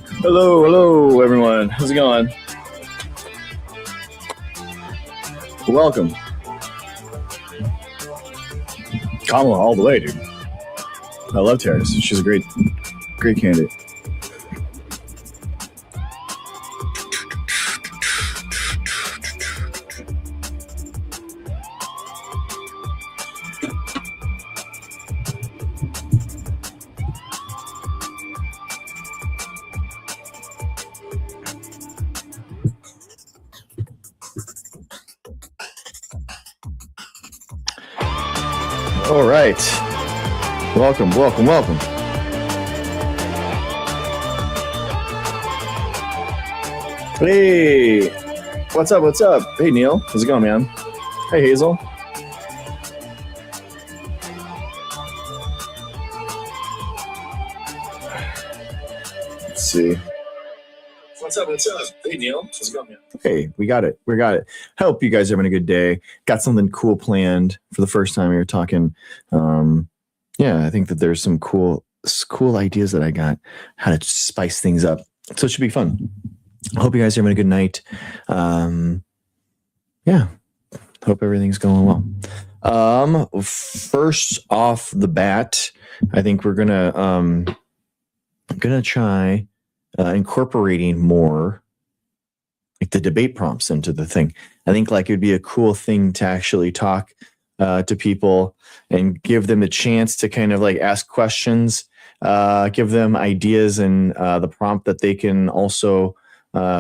Hello, everyone. How's it going? Welcome. Kamala all the way, dude. I love Terrace. She's a great candidate. All right. Welcome. Hey, what's up? Hey, Neil. How's it going, man? Hey, Hazel. Let's see. What's up? Hey, Neil. How's it going, man? Hey, we got it. Hope you guys are having a good day. Got something cool planned for the first time we were talking. I think that there's some cool ideas that I got how to spice things up. So it should be fun. I hope you guys are having a good night. Hope everything's going well. First off the bat, I think we're gonna try incorporating more like the debate prompts into the thing. I think like it'd be a cool thing to actually talk to people and give them a chance to kind of like ask questions, give them ideas and the prompt that they can also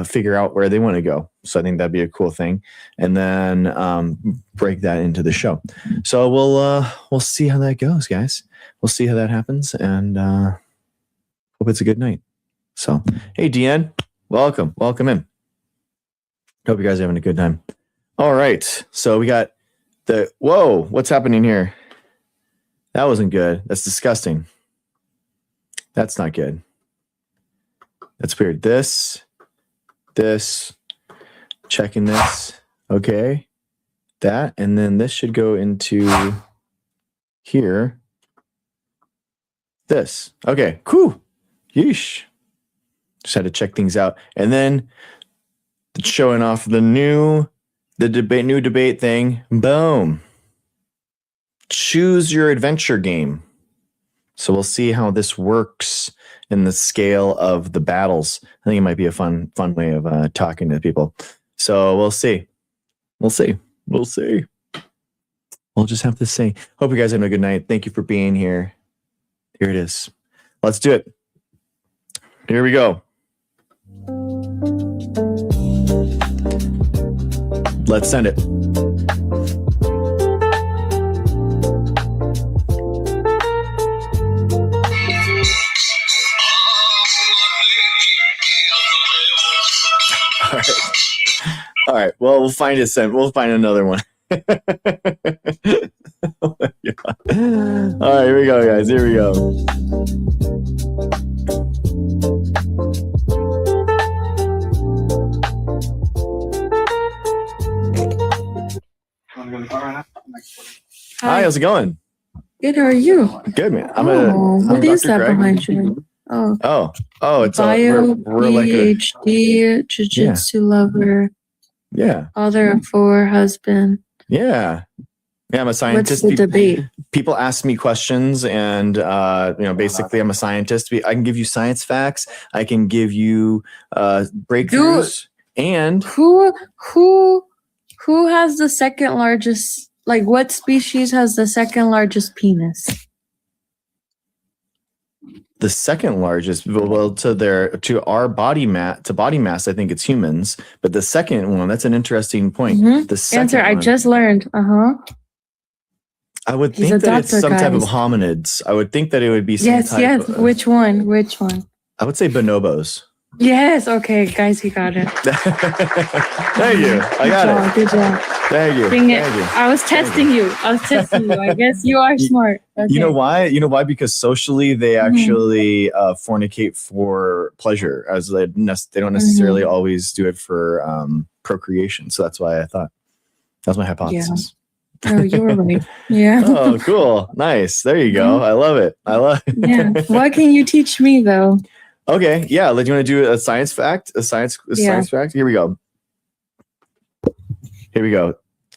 figure out where they want to go. So I think that'd be a cool thing. And then break that into the show. So we'll see how that goes, guys. We'll see how that happens, and hope it's a good night. So, hey, Deanne, welcome in. Hope you guys are having a good time. All right. So we got what's happening here? That wasn't good. That's disgusting. That's not good. That's weird. This, checking this. Okay. That, and then this should go into here. This. Okay. Cool. Yeesh. Just had to check things out. And then showing off the new debate thing. Boom. Choose your adventure game. So we'll see how this works in the scale of the battles. I think it might be a fun way of talking to people. So we'll see. We'll just have to say. Hope you guys are having a good night. Thank you for being here. Here it is. Let's do it. Here we go. Let's send it. All right. Well, we'll find it. We'll find another one. Oh my God. All right, here we go, guys. Here we go. Hi, how's it going? Good, how are you? Good, man. What is that behind you? It's bio, we're like PhD, jiu-jitsu lover. Yeah. Father of 4, husband. Yeah, I'm a scientist. What's the debate? People ask me questions, and basically, I'm a scientist. I can give you science facts. I can give you breakthroughs. And who has the second largest? Like, what species has the second largest penis? The second largest, well, to our body mass, I think it's humans. But the second one, that's an interesting point. Mm-hmm. The second answer, one, I just learned. I would think that it's some type of hominids. I would think that it would be some type of... Which one? I would say bonobos. Yes. Okay, guys, you got it. Thank you. I got it. Good job. Thank you. Thank you. I was testing you. I guess you are smart. Okay. You know why? Because socially they actually fornicate for pleasure, as they don't necessarily always do it for procreation. So that's why I thought that was my hypothesis. Yeah. Oh, you were right. Yeah. Oh, cool. Nice. There you go. I love it. Yeah. What can you teach me though? Okay, yeah. Do you want to do a science fact? Science fact? Here we go.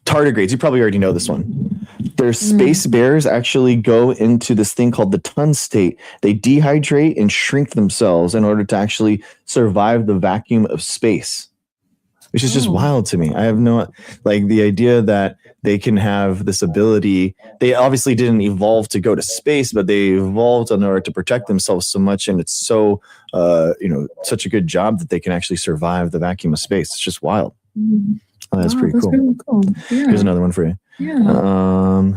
Tardigrades. You probably already know this one. Their space bears actually go into this thing called the tun state. They dehydrate and shrink themselves in order to actually survive the vacuum of space, which is just wild to me. I have no, like, the idea that they can have this ability. They obviously didn't evolve to go to space, but they evolved in order to protect themselves so much. And it's so, such a good job that they can actually survive the vacuum of space. It's just wild. Oh, that's pretty cool. Really cool. Yeah. Here's another one for you. Yeah.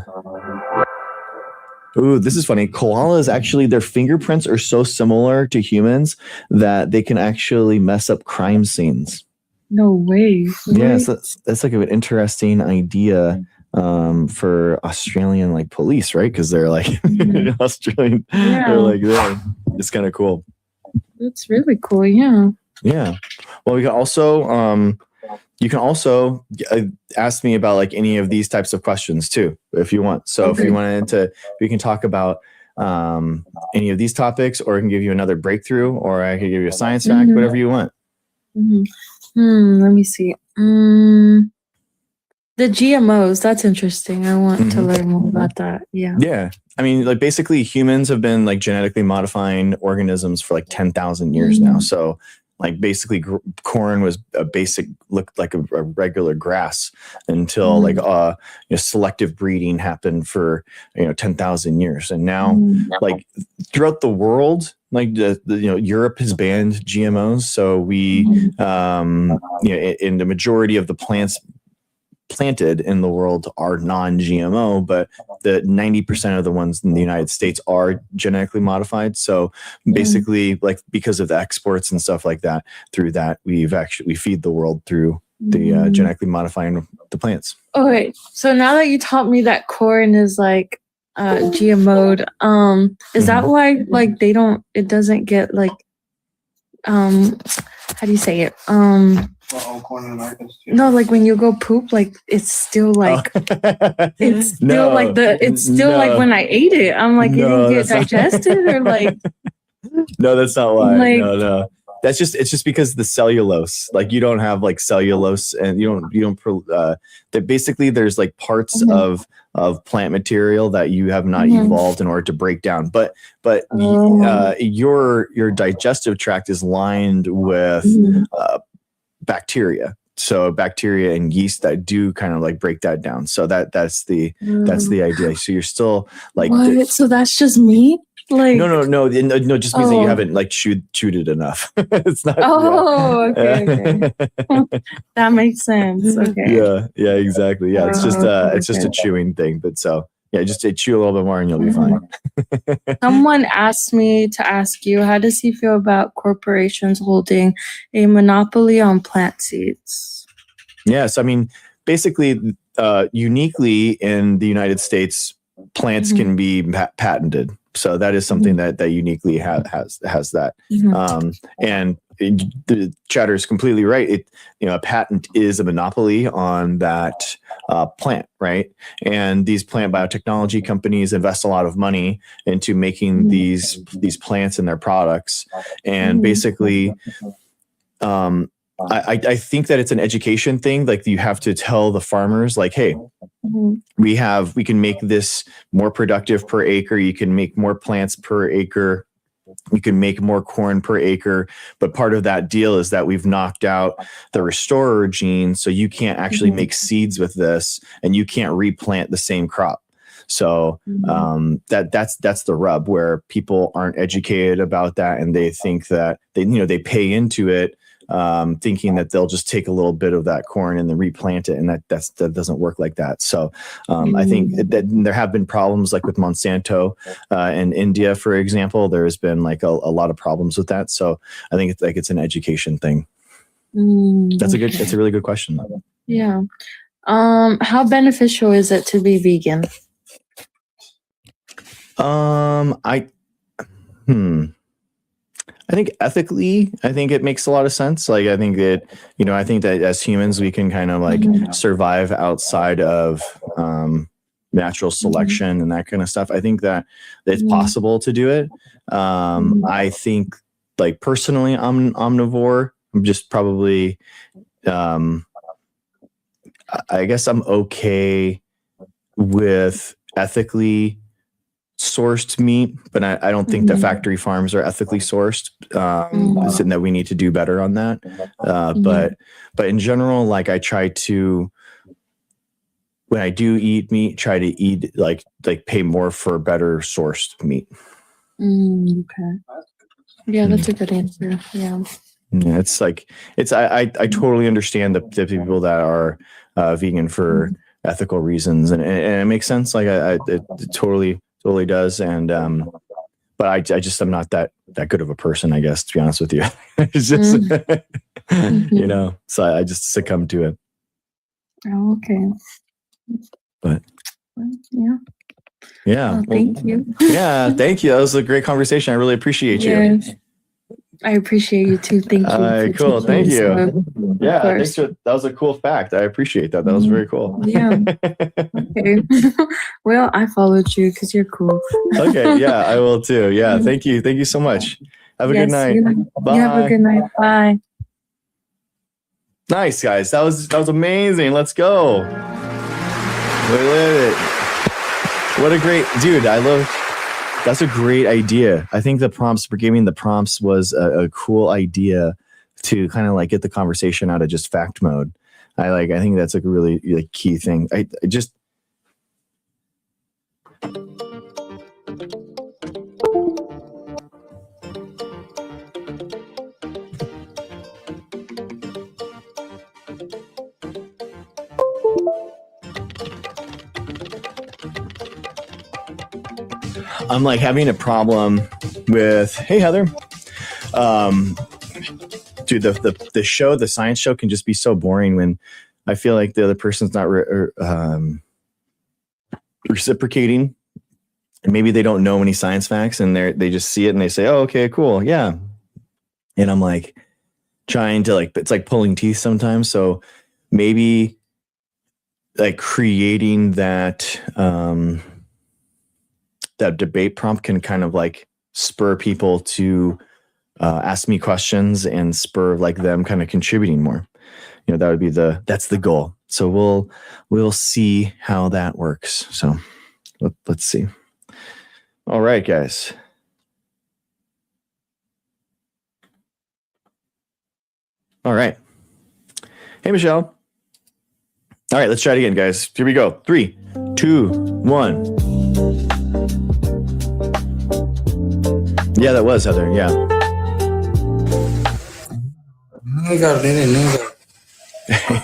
Ooh, this is funny. Koalas, actually, their fingerprints are so similar to humans that they can actually mess up crime scenes. No way. Yeah, so that's like an interesting idea for Australian like police, right? Because they're like Australian. Yeah. They're like there. It's kind of cool. That's really cool. Yeah. Yeah. Well, we can also you can also ask me about like any of these types of questions too, if you want. So if you wanted to, we can talk about any of these topics, or I can give you another breakthrough, or I could give you a science fact, whatever you want. Let me see. The GMOs, that's interesting. I want to learn more about that. Yeah. Yeah. I mean, like basically humans have been like genetically modifying organisms for like 10,000 years now. So like basically corn was looked like a regular grass until like selective breeding happened for 10,000 years, and now like throughout the world, like Europe has banned GMOs, so we in the majority of the plants planted in the world are non-GMO, but the 90% of the ones in the United States are genetically modified. So basically, like because of the exports and stuff like that, through that we feed the world through the genetically modifying the plants. Okay, so now that you taught me that corn is like GMO'd, is that why like it doesn't get like how do you say it? No, like when you go poop, like it's still like it's still like like when I ate it, I'm like, it didn't get digested or like. No, that's not why. Like, no. It's just because the cellulose, like you don't have like cellulose, and that basically there's like parts of plant material that you have not evolved in order to break down. But your digestive tract is lined with bacteria. So bacteria and yeast that do kind of like break that down. So that's the idea. So you're still like, what? So that's just me? Like no, it just means that you haven't like chewed it enough. It's not. Okay. That makes sense. Okay. Yeah, exactly. Yeah, it's just a chewing thing. But so yeah, just chew a little bit more and you'll be fine. Someone asked me to ask you, how does he feel about corporations holding a monopoly on plant seeds? Yes, I mean, basically, uniquely in the United States, plants can be patented. So that is something that uniquely has that. And the chatter is completely right. A patent is a monopoly on that plant, right? And these plant biotechnology companies invest a lot of money into making these plants and their products. And basically, I think that it's an education thing. Like you have to tell the farmers, like, hey, we can make this more productive per acre. You can make more plants per acre. You can make more corn per acre. But part of that deal is that we've knocked out the restorer gene. So you can't actually make seeds with this, and you can't replant the same crop. So that's the rub, where people aren't educated about that, and they think that they pay into it, thinking that they'll just take a little bit of that corn and then replant it, and that doesn't work like that. So I think that there have been problems, like with Monsanto in India, for example. There has been like a lot of problems with that. So I think it's an education thing. It's a really good question. Yeah. How beneficial is it to be vegan? I think ethically, it makes a lot of sense. Like, I think that as humans, we can kind of like survive outside of natural selection and that kind of stuff. I think that it's possible to do it. I think like personally, I'm omnivore. I'm just probably, I guess I'm okay with ethically sourced meat, but I don't think that factory farms are ethically sourced. It's something that we need to do better on that. But in general, like I try to, when I do eat meat, try to eat like pay more for better sourced meat. Okay. Yeah, that's a good answer. Yeah. Yeah, it's like I totally understand the people that are vegan for ethical reasons, and it makes sense. Like it totally does. And but I just am not that good of a person, I guess, to be honest with you. It's just you know, so I just succumb to it. Oh, okay. But yeah. Well, thank you. Yeah, thank you. That was a great conversation. I really appreciate you. I appreciate you too. Thank you. All right, cool. Thank you. Yeah, thanks for, that was a cool fact. I appreciate that. That was very cool. Yeah. Okay. Well, I followed you because you're cool. Okay. Yeah, I will too. Yeah. Thank you. Thank you so much. Have a good night. Bye. You have a good night. Bye. Nice, guys. That was amazing. Let's go. We did it. What a great dude. I love. That's a great idea. I think the prompts for giving the prompts was a cool idea to kind of like get the conversation out of just fact mode. I think that's like a really like key thing. I just. I'm like having a problem with, hey, Heather. Dude, the show, the science show can just be so boring when I feel like the other person's not reciprocating. And maybe they don't know any science facts and they just see it and they say, oh, okay, cool. Yeah. And I'm like trying to like, it's like pulling teeth sometimes. So maybe like creating that, that debate prompt can kind of like spur people to ask me questions and spur like them kind of contributing more. You know, that would be that's the goal. So we'll see how that works. So let's see. All right, guys. All right. Hey, Michelle. All right, let's try it again, guys. Here we go. 3, 2, 1. Yeah, that was Heather. Yeah.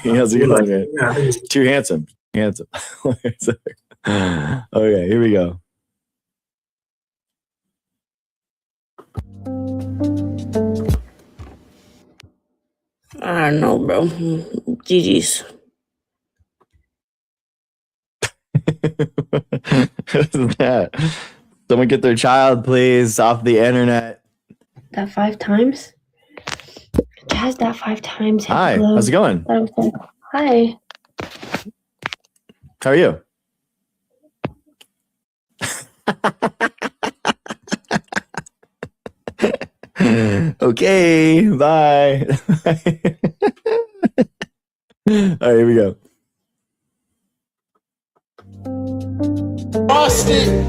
How's it going? Man? Too handsome. Okay, here we go. I don't know, bro. GG's. What is that? Someone get their child, please, off the internet. That 5 times? Jazz, that 5 times. Hi, how's it going? Hi. How are you? Okay, bye. All right, here we go. Austin.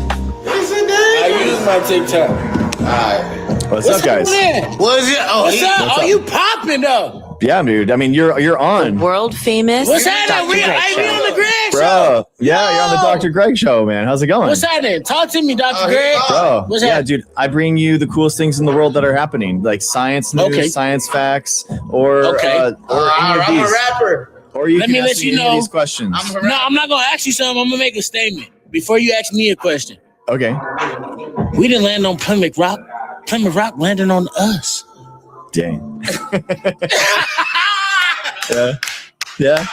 I use my TikTok. All right. What's up, guys? What is it? Oh, what's up? Oh, you popping though? Yeah, dude. I mean, you're on. World famous. What's happening? We on the Greg show. Bro, yeah, you're on the Dr. Greg show, man. How's it going? What's happening? Talk to me, Dr. Greg. Bro, What's yeah, happening? dude. I bring you the coolest things in the world that are happening, like science news, science facts, or any of I'm these. a rapper. Or you Let can me ask let you me any of know. these questions. No, I'm not gonna ask you something. I'm gonna make a statement before you ask me a question. Okay. We didn't land on Plymouth Rock. Plymouth Rock landed on us. Dang. Yeah. Yeah.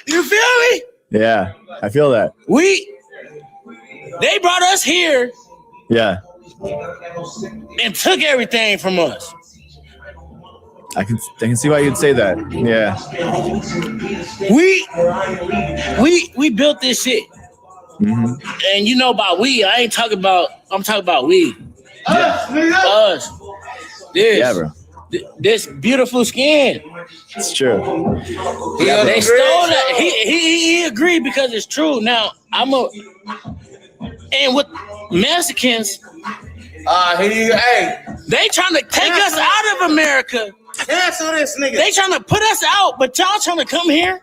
You feel me? Yeah. I feel that. They brought us here Yeah. and took everything from us. I can see why you'd say that. Yeah. We built this shit. Mm-hmm. And you know about we, I'm talking about we. Yeah. Us. this. Yeah, bro. This beautiful skin. It's true. They stole that. He agreed because it's true. Now and with Mexicans, they trying to take us out of America. Cancel this nigga. They trying to put us out, but y'all trying to come here.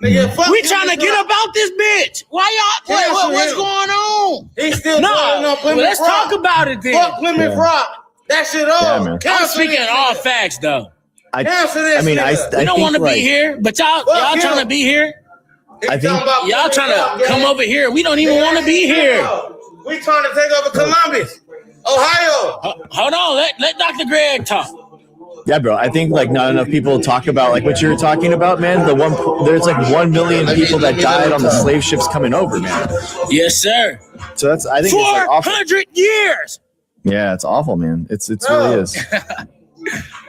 Nigga, fuck We him, trying to nigga. get about this bitch. Why y'all? What's going on? He still No, calling on Plymouth let's Rock. talk about it then. Fuck Plymouth Rock. That shit off. man. I'm Cancel speaking this all nigga. facts though. Cancel this I nigga. We don't think, want to like, be here, but y'all him. trying to be here. I think Y'all trying to come over here. We don't even want to be here. We trying to take over Columbus, Ohio. Hold on, let Dr. Greg talk. Yeah, bro. I think like not enough people talk about like what you're talking about, man. There's like 1 million people that died on the slave ships coming over, man. Yes, sir. So that's I think it's like awful. 400 years. Yeah, it's awful, man. It really is.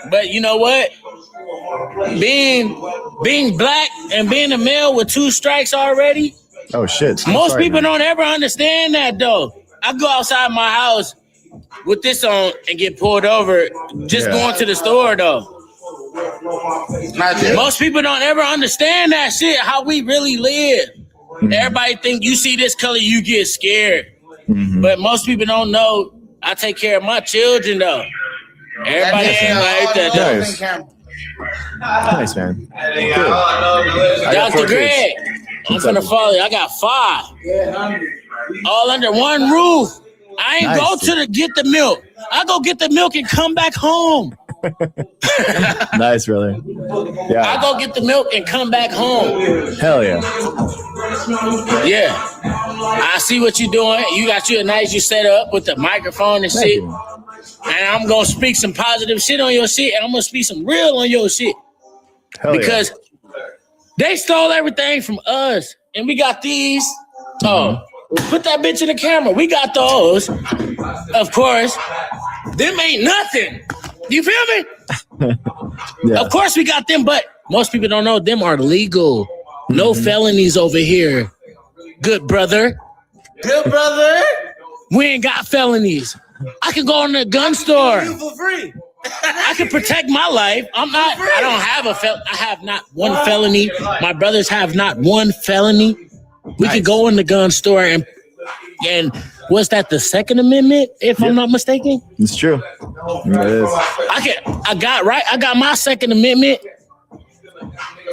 But you know what? Being black and being a male with 2 strikes already. Oh shit. I'm Most sorry, people man. don't ever understand that though. I go outside my house with this on and get pulled over just going to the store though. Most people don't ever understand that shit, how we really live. Everybody think you see this color, you get scared. But most people don't know I take care of my children though. Everybody ain't like that though. Nice, man. Good. I got 4 Dr. Greg, kids. I'm What's finna up? follow you. I got 5. All under one roof. I ain't Nice, go to get the milk. I go get the milk and come back home. Nice, brother. I Yeah. go get the milk and come back home. Hell yeah. Yeah. I see what you're doing. You got you a nice, you set up with the microphone and Thank shit. you. And I'm going to speak some positive shit on your shit. And I'm going to speak some real on your shit. Hell Because they stole everything from us. And we got these. Oh, put that bitch in the camera. We got those. Of course. Them ain't nothing. You feel me? Yeah. Of course we got them, but most people don't know them are legal. No felonies over here. Good brother. Good brother. We ain't got felonies. I can go in the gun store. You for free. I can protect my life. I don't have I have not one felony. My brothers have not one felony. We could go in the gun store and what's that, the Second Amendment, if I'm not mistaken? It's true. It is. I got my Second Amendment.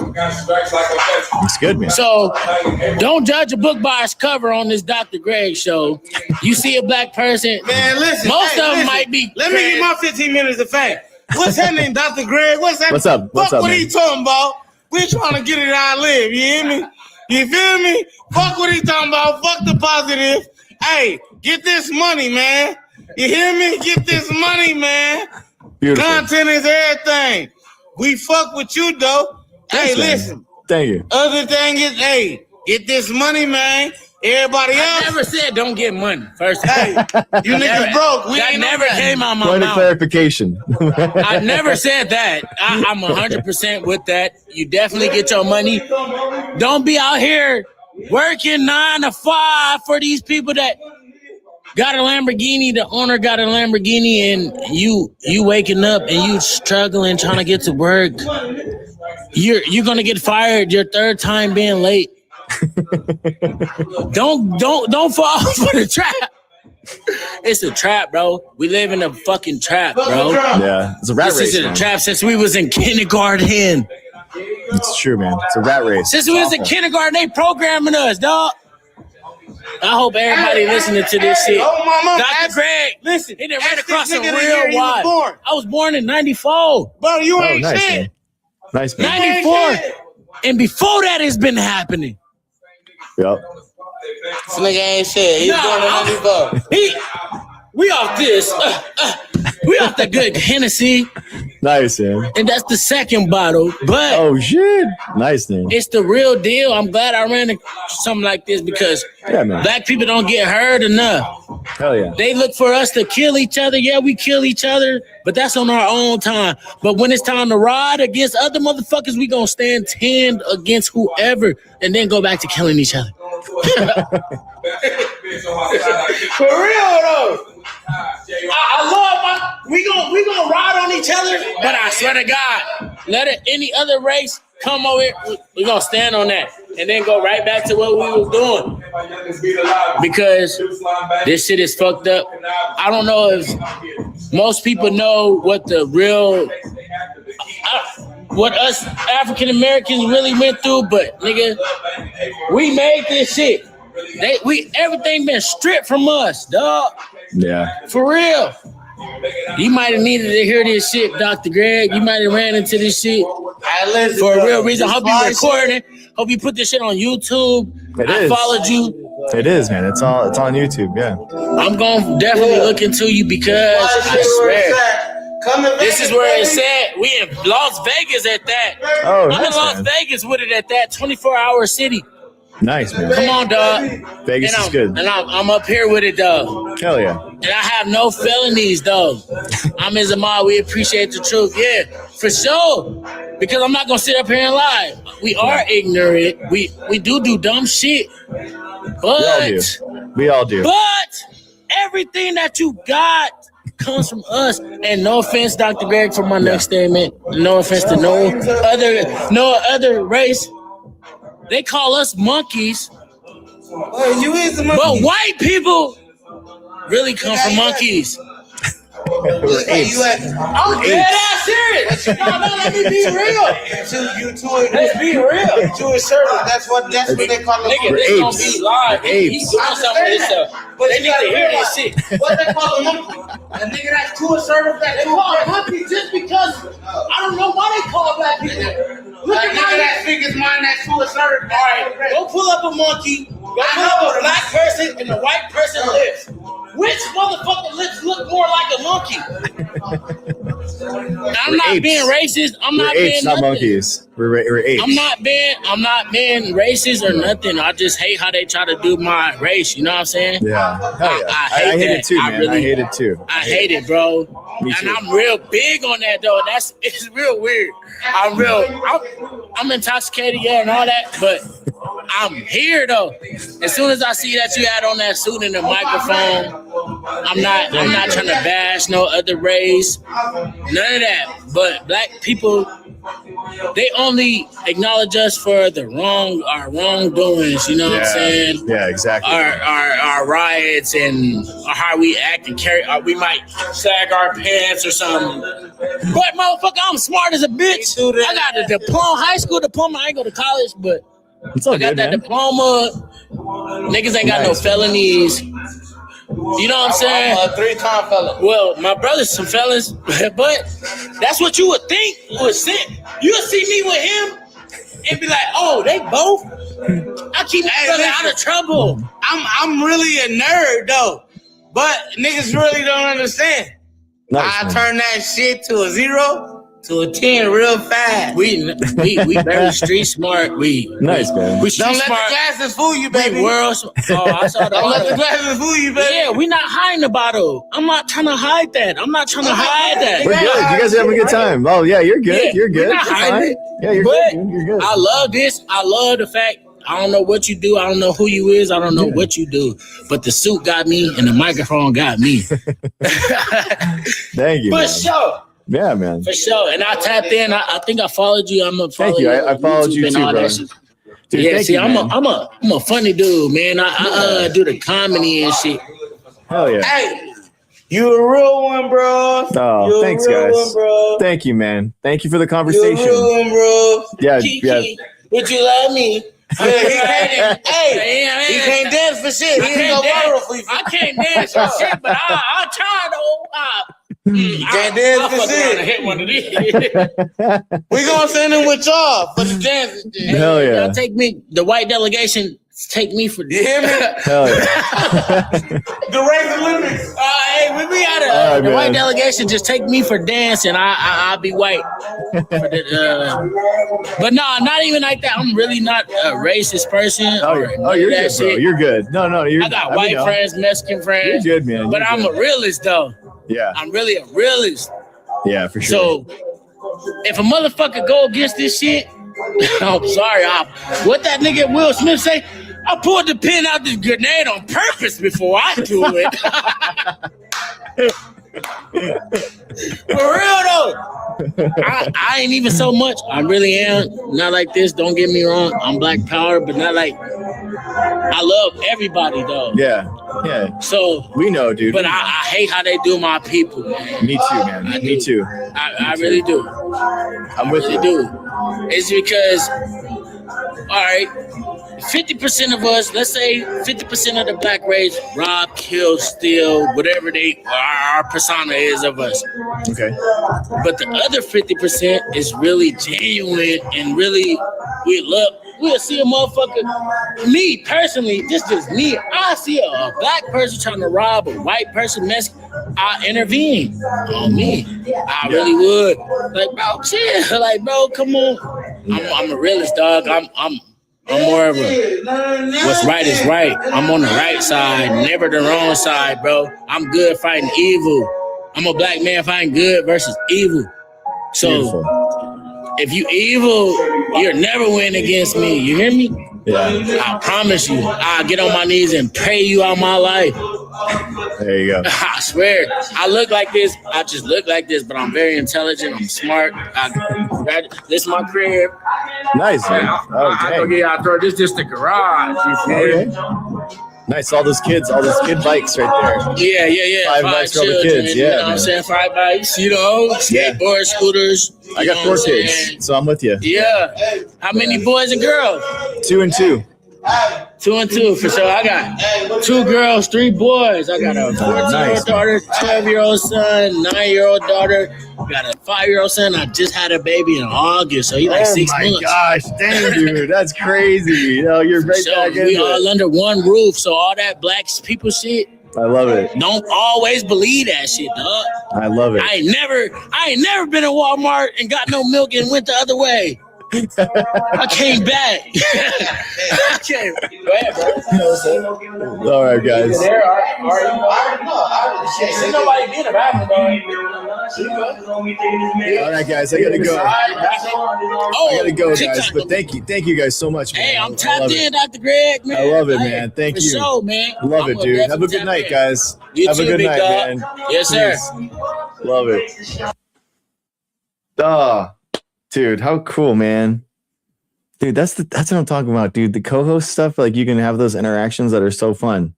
It's good, man. So don't judge a book by its cover on this Dr. Greg show. You see a black person, Man, listen. most of them listen. might be. Let me get my 15 minutes of fame. What's happening, Dr. Greg? What's happening? What's up? What's Fuck up, what man? he talking about. We trying to get it how I live. You hear me? You feel me? Fuck what he talking about. Fuck the positive. Hey, get this money, man. You hear me? Get this money, man. Beautiful. Content is everything. We fuck with you, though. Hey, Thanks, man. listen. Thank you. Other thing is, hey, get this money, man. Everybody I else, never said don't get money. First, hey, you niggas broke. We that ain't never on that. came out my Point of mouth. clarification. I never said that. I'm 100% with that. You definitely get your money. Don't be out here working 9 to 5 for these people that got a Lamborghini. The owner got a Lamborghini, and you waking up and you struggling trying to get to work. You're gonna get fired your 3rd time being late. Don't fall for the trap. It's a trap, bro. We live in a fucking trap, bro. Yeah, it's a rat This race. is a Man. trap since we was in kindergarten. It's true, man. It's a rat race. Since we was in kindergarten, they programming us, dog. I hope everybody listening to this shit. Oh, mama, Dr. Greg, listen, he done ask ran this across some nigga the year real he was wide. born. I was born in 94. Bro, you Oh, ain't nice, shit. man. Nice, man. 94. And before that, it's been happening. Yep. This nigga ain't shit. He's born in 94. We off this. We off the good Hennessy. Nice, man. And that's the second bottle. But Oh, shit. Nice, man. it's the real deal. I'm glad I ran into something like this because Yeah, man. black people don't get heard enough. Hell yeah. They look for us to kill each other. Yeah, we kill each other, but that's on our own time. But when it's time to ride against other motherfuckers, we gonna stand 10 against whoever and then go back to killing each other. For real, though. I love we gonna ride on each other, but I swear to God, any other race come over here, we gonna stand on that and then go right back to what we was doing. Because this shit is fucked up. I don't know if most people know what the real what us African Americans really went through, but nigga, we made this shit. Everything been stripped from us, dog. Yeah. For real. You might have needed to hear this shit, Dr. Greg. You might have ran into this shit for a real reason. Hope you recording it. Hope you put this shit on YouTube. I followed you. It is, man. It's on YouTube. Yeah. I'm gonna definitely look into you because I swear. This is where it's at. We in Las Vegas at that. Oh, I'm nice, in Las man. Vegas with it at that 24-hour city. Nice, man. Come on, dog. Vegas is good. And I'm up here with it, though. Hell yeah. And I have no felonies, though. I'm in Zamal. We appreciate the truth. Yeah, for sure. Because I'm not going to sit up here and lie. We are ignorant. We do dumb shit. But we all do. But everything that you got comes from us. And no offense, Dr. Greg, for my next statement. No offense to no other race. They call us monkeys. But white people really come from monkeys. We're apes. I'm dead ass serious. No, let me be real. Let's be real. Jewish servant. That's what they call it. Nigga, this gonna be live. He's doing something with himself. But they need to hear this shit. What they call a monkey? A nigga that's Jewish servant. They call it monkey just because I don't know why they call black people. Look A at nigga that figures mine that's Jewish servant. All right, go pull up a monkey. Go pull up a black person and a white person lips. Which motherfucking lips look more like a monkey? I'm not apes. being racist. I'm We're not apes, being not nothing. monkeys. We're apes. I'm not being racist or nothing. I just hate how they try to do my race. You know what I'm saying? Yeah. Hell yeah. I I hate that. it too, man. I hate it too. I hate it, bro. Me And too. I'm real big on that though. It's real weird. I'm intoxicated, yeah, and all that, but I'm here though. As soon as I see that you had on that suit and the microphone, I'm not trying to bash no other race, none of that. But black people, they only acknowledge us for our wrongdoings. You know what I'm saying? Yeah, exactly. Our riots and how we act and carry. We might sag our pants or something. But motherfucker, I'm smart as a bitch. I got a diploma, high school diploma. I ain't go to college, but It's all I got good, that man. diploma. Niggas ain't got no felonies. You know what I'm saying? I'm a 3-time felon. Well, my brother's some felons, but that's what you would think would sit. You'll see me with him and be like, oh, they both. I keep my brother out of trouble. I'm really a nerd though, but niggas really don't understand. Nice, I man. turn that shit to a 0 to a 10 real fast. We very street smart. Nice, man. We street Don't let smart. the glasses fool you, baby. We world. Oh, I saw the Don't let the bottle. glasses fool you, baby. Yeah, we not hiding the bottle. I'm not trying to hide that. I'm not trying to hide that. We're good. You guys are having a good time. Oh yeah, you're good. Yeah, You're good. we're not You're hiding fine. it. Yeah, you're But good. You're good. I love this. I love the fact I don't know what you do. I don't know who you is. I don't know what you do. But the suit got me and the microphone got me. Thank you, For man. sure. Yeah, man. For sure. And I tapped in. I think I followed you. I'm gonna follow Thank you. I followed YouTube you and too, all bro. that shit. Dude, Yeah, thank see, you, I'm man. a funny dude, man. I do the comedy and shit. Hell yeah. Hey, you a real one, bro. Oh, You a thanks, real guys. one, bro. Thank you, man. Thank you for the You a conversation. real one, bro. Yeah, Kiki, yeah. would you love me? Yeah, he can't dance for shit. He ain't go viral for you. I can't dance for shit, but I'll try though. Can't dance I'll for fuck around and shit. hit one of these. We gonna send him with y'all for the dance. Hell yeah. Y'all take me, the white delegation, take me for You hear me? Hell yeah. The raise the limits. Hey, we be out of All right, the white man. delegation. Just take me for dancing. I'll be white. But no, not even like that. I'm really not a racist person. Oh, or you're none of good, that bro. shit. You're good. No, you're. I got mean, white no. friends, Mexican friends. You're good, man. But You're I'm good. a realist though. Yeah, I'm really a realist. yeah, for sure. So if a motherfucker go against this shit, I'm sorry. What that nigga Will Smith say? I pulled the pin out this grenade on purpose before I do it. For real though. I ain't even so much. I really am not like this. Don't get me wrong. I'm Black Power, but not like. I love everybody though. Yeah. So We know, dude. but I hate how they do my people, man. Me too, man. I Me do. too. I really do. I'm with I you. really do. It's because, all right, 50% of us, let's say 50% of the black race, rob, kill, steal, whatever our persona is of us. Okay. But the other 50% is really genuine and really, we'll see a motherfucker. Me personally, this is me. I see a black person trying to rob a white person, Mexican. I intervene on me. I really would. Like, bro, chill. Like, bro, come on. I'm a realist, dog. I'm more of a what's right is right. I'm on the right side, never the wrong side, bro. I'm good fighting evil. I'm a black man fighting good versus evil. So Beautiful. if you evil, you'll never win against me. You hear me? Yeah. I promise you, I'll get on my knees and pray you out my life. There you go. I swear, I look like this. I just look like this, but I'm very intelligent. I'm smart. This is my crib. Nice, man. I throw this just the garage. You feel me? Okay. Nice. All those kid bikes right there. Yeah. 5 bikes for all the children, kids. you know Yeah, what I'm man. saying? 5 bikes, skateboard, scooters. I got 4 kids, so I'm with you. Yeah. How many boys and girls? 2 and 2. 2 and 2 for sure. I got 2 girls, 3 boys. I got a 14-year-old daughter, 12-year-old son, 9-year-old daughter. Got a 5-year-old son. I just had a baby in August, so he's like 6 months. Oh my gosh, dang, dude, that's crazy. You're right So back in we it. all under one roof. So all that black people shit, I love it. don't always believe that shit, dog. I love it. I ain't never been in Walmart and got no milk and went the other way. I came back. I came. Go ahead, bro. All right, guys. See nobody get it back, All right, guys. I gotta go. I gotta go, guys. But thank you guys so much, man. Hey, I'm I tapped love in, it. Dr. Greg, man. I love it, man. Thank For you. sure, man. I love it, dude. Have a good night, guys. You Have too, a good big night, dog. man. Yes, sir. Cheers. Love it. Dude, how cool, man. Dude, that's what I'm talking about, dude. The co-host stuff, like you can have those interactions that are so fun.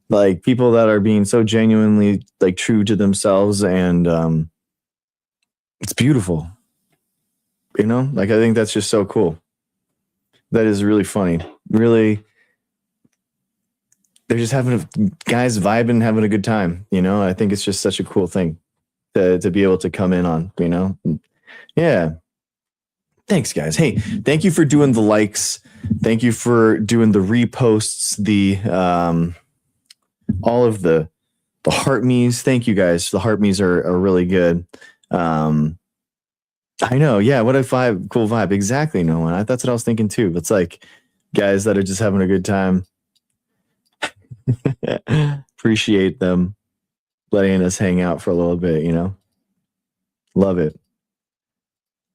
Like people that are being so genuinely like true to themselves, and it's beautiful. You know, like I think that's just so cool. That is really funny. Really, they're just having guys vibing, having a good time. You know, I think it's just such a cool thing to be able to come in on. You know, yeah. Thanks, guys. Hey, thank you for doing the likes. Thank you for doing the reposts, the all of the heart me's. Thank you, guys. The heart me's are really good. I know. Yeah. What a vibe. Cool vibe. Exactly. No one. That's what I was thinking too. It's like guys that are just having a good time. Appreciate them letting us hang out for a little bit, you know? Love it.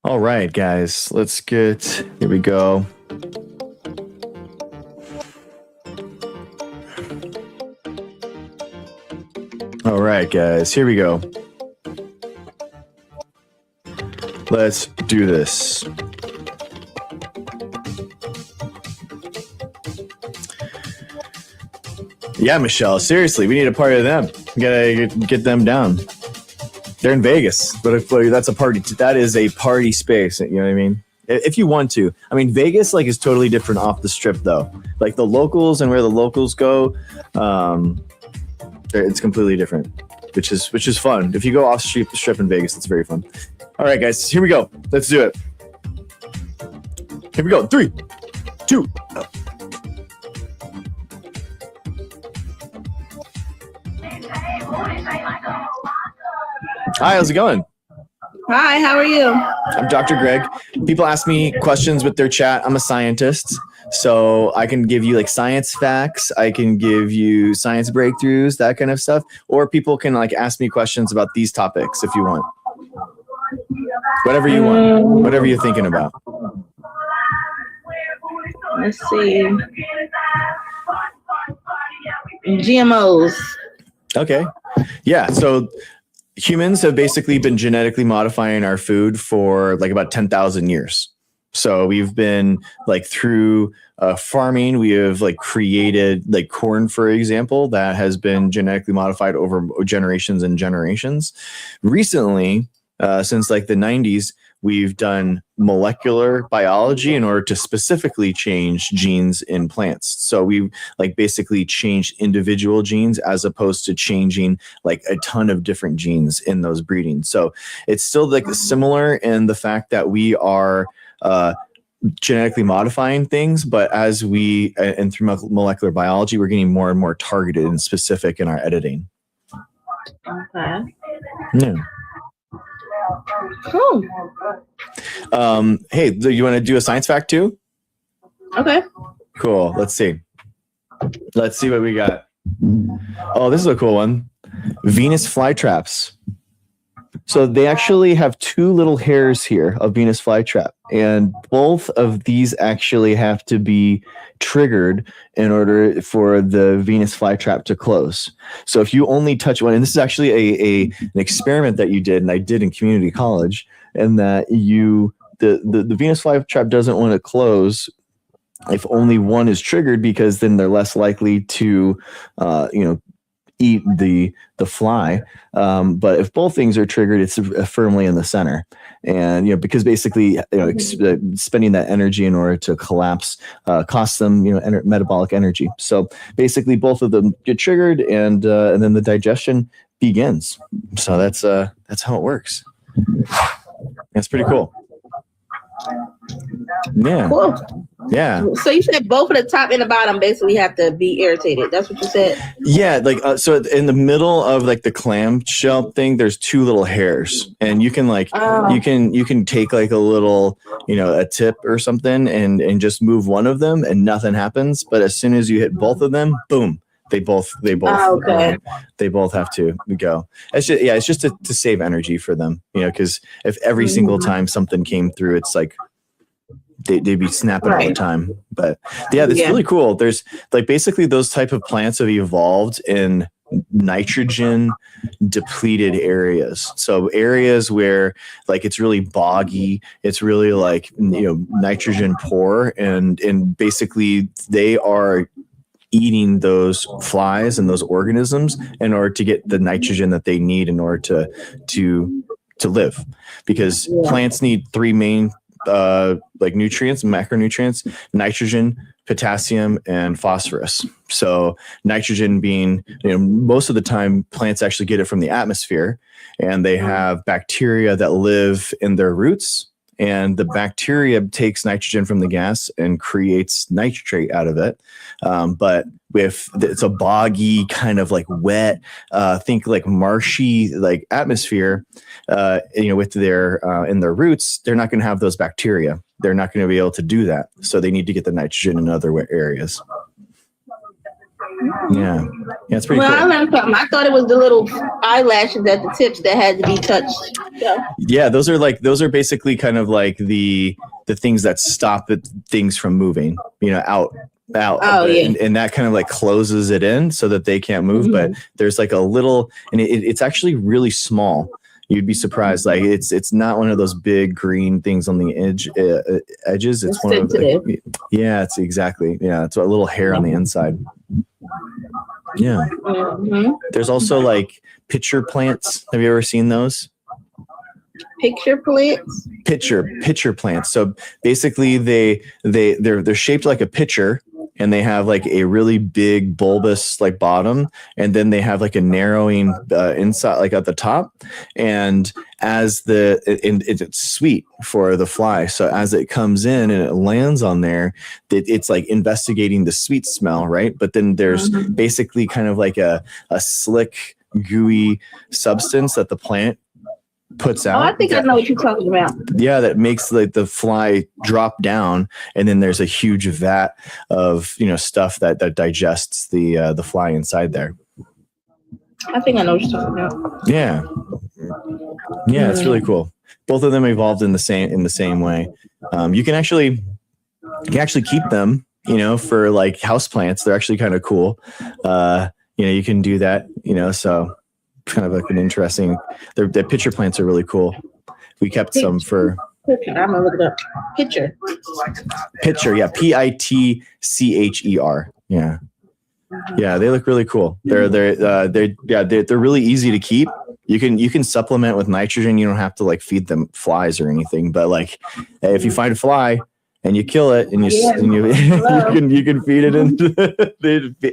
All right, guys, let's get, here we go. All right, guys, here we go. Let's do this. Yeah, Michelle, seriously, we need a party of them. We gotta get them down. They're in Vegas, but if that's a party, that is a party space. You know what I mean? If you want to, I mean, Vegas like is totally different off the strip though. Like the locals and where the locals go, it's completely different, which is fun. If you go off strip in Vegas, it's very fun. All right, guys, here we go. Let's do it. Here we go. 3, 2. Hi, how's it going? Hi, how are you? I'm Dr. Greg. People ask me questions with their chat. I'm a scientist, so I can give you like science facts. I can give you science breakthroughs, that kind of stuff. Or people can like ask me questions about these topics if you want. Whatever you want, whatever you're thinking about. Let's see. GMOs. Okay. Yeah. So humans have basically been genetically modifying our food for like about 10,000 years. So we've been like through farming, we have like created like corn, for example, that has been genetically modified over generations and generations. Recently, since like the 90s, we've done molecular biology in order to specifically change genes in plants. So we like basically changed individual genes as opposed to changing like a ton of different genes in those breedings. So it's still like similar in the fact that we are genetically modifying things, but as we and through molecular biology, we're getting more and more targeted and specific in our editing. Okay. Yeah. Cool. Hey, do you want to do a science fact too? Okay. Cool. Let's see what we got. Oh, this is a cool one. Venus flytraps. So they actually have two little hairs here of Venus flytrap, and both of these actually have to be triggered in order for the Venus flytrap to close. So if you only touch one, and this is actually an experiment that you did, and I did in community college, and that the Venus flytrap doesn't want to close if only one is triggered, because then they're less likely to, eat the fly. But if both things are triggered, it's firmly in the center. And, because basically, spending that energy in order to collapse costs them, metabolic energy. So basically both of them get triggered, and then the digestion begins. So that's how it works. That's pretty cool. Yeah. Cool. Yeah. So you said both of the top and the bottom basically have to be irritated. That's what you said? Yeah. Like, so in the middle of like the clamshell thing, there's two little hairs, and you can you can take like a little, a tip or something and just move one of them and nothing happens. But as soon as you hit both of them, boom, they both okay. They both have to go. It's just to save energy for them, because if every single time something came through, it's like they'd be snapping all the time. But yeah, that's really cool. There's like basically those type of plants have evolved in nitrogen depleted areas. So areas where like it's really boggy, it's really like nitrogen poor, and basically they are eating those flies and those organisms in order to get the nitrogen that they need in order to live, because plants need three main nutrients, macronutrients: nitrogen, potassium, and phosphorus. So nitrogen being, most of the time plants actually get it from the atmosphere, and they have bacteria that live in their roots, and the bacteria takes nitrogen from the gas and creates nitrate out of it. But if it's a boggy kind of like wet, think like marshy like atmosphere, with their in their roots, they're not going to have those bacteria. They're not going to be able to do that. So they need to get the nitrogen in other areas. Yeah, it's pretty cool. I learned something. I thought it was the little eyelashes at the tips that had to be touched. Yeah, those are basically kind of like the things that stop things from moving, out. And that kind of like closes it in so that they can't move. But there's like a little, and it's actually really small. You'd be surprised. Like it's not one of those big green things on the edges. It's one of the, it's exactly. Yeah. It's a little hair on the inside. Yeah. There's also like pitcher plants. Have you ever seen those? Picture plants? Pitcher plants. So basically they're shaped like a pitcher, and they have like a really big bulbous like bottom, and then they have like a narrowing inside, like at the top. And as it's sweet for the fly. So as it comes in and it lands on there, it's like investigating the sweet smell, right? But then there's basically kind of like a slick, gooey substance that the plant puts out. I think I know what you're talking about. Yeah, that makes like the fly drop down, and then there's a huge vat of stuff that digests the fly inside there. I think I know what you're talking about. Yeah, it's really cool. Both of them evolved in the same way. You can actually keep them, for like house plants. They're actually kind of cool. You can do that. So kind of like an interesting. The pitcher plants are really cool. We kept some for I'm gonna look it up. Pitcher. pitcher. Yeah, Pitcher. Yeah. Yeah, they look really cool. They're really easy to keep. You can supplement with nitrogen. You don't have to like feed them flies or anything. But like, if you find a fly and you kill it and you can feed it into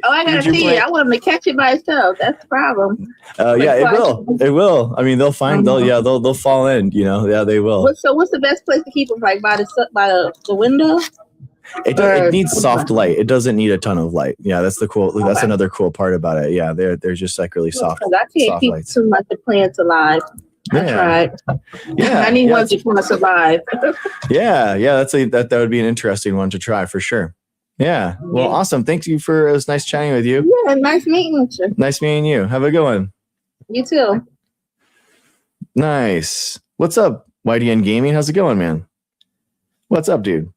I gotta see it. I want them to catch it by itself. That's the problem. Yeah, it will. I mean, they'll fall in. Yeah, they will. So what's the best place to keep them? Like by the window? It needs soft light. It doesn't need a ton of light. Yeah, that's another cool part about it. Yeah, they're just like really soft. I can't keep lights. too much of plants alive. I tried. Yeah, I need ones that want to survive. yeah. That would be an interesting one to try for sure. Yeah. Well, awesome. Thank you for it was nice chatting with you. Yeah, nice meeting with you. Nice meeting you. Have a good one. You too. Nice. What's up, YDN Gaming? How's it going, man? What's up, dude?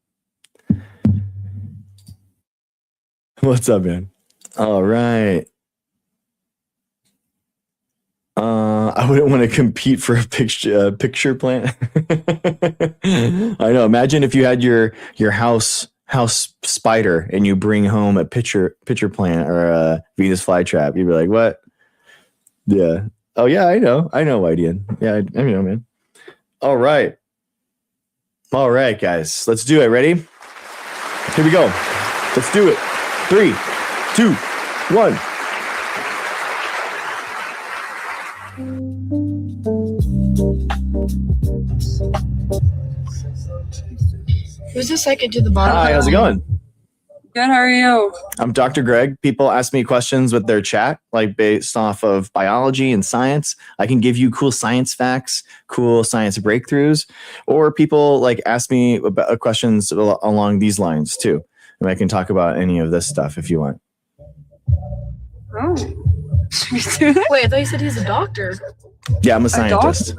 What's up, man? All right. I wouldn't want to compete for a picture plant. I know. Imagine if you had your house spider and you bring home a pitcher plant or a Venus flytrap. You'd be like, what? Yeah. Oh yeah, I know, YDN. Yeah, I know, man. All right, guys. Let's do it. Ready? Here we go. Let's do it. 3, 2, 1. Who's the second to the bottom? Hi, how's it going? Good, how are you? I'm Dr. Greg. People ask me questions with their chat, like based off of biology and science. I can give you cool science facts, cool science breakthroughs, or people like ask me about questions along these lines too. And I can talk about any of this stuff if you want. Oh. Wait, I thought you said he's a doctor. Yeah, I'm a scientist.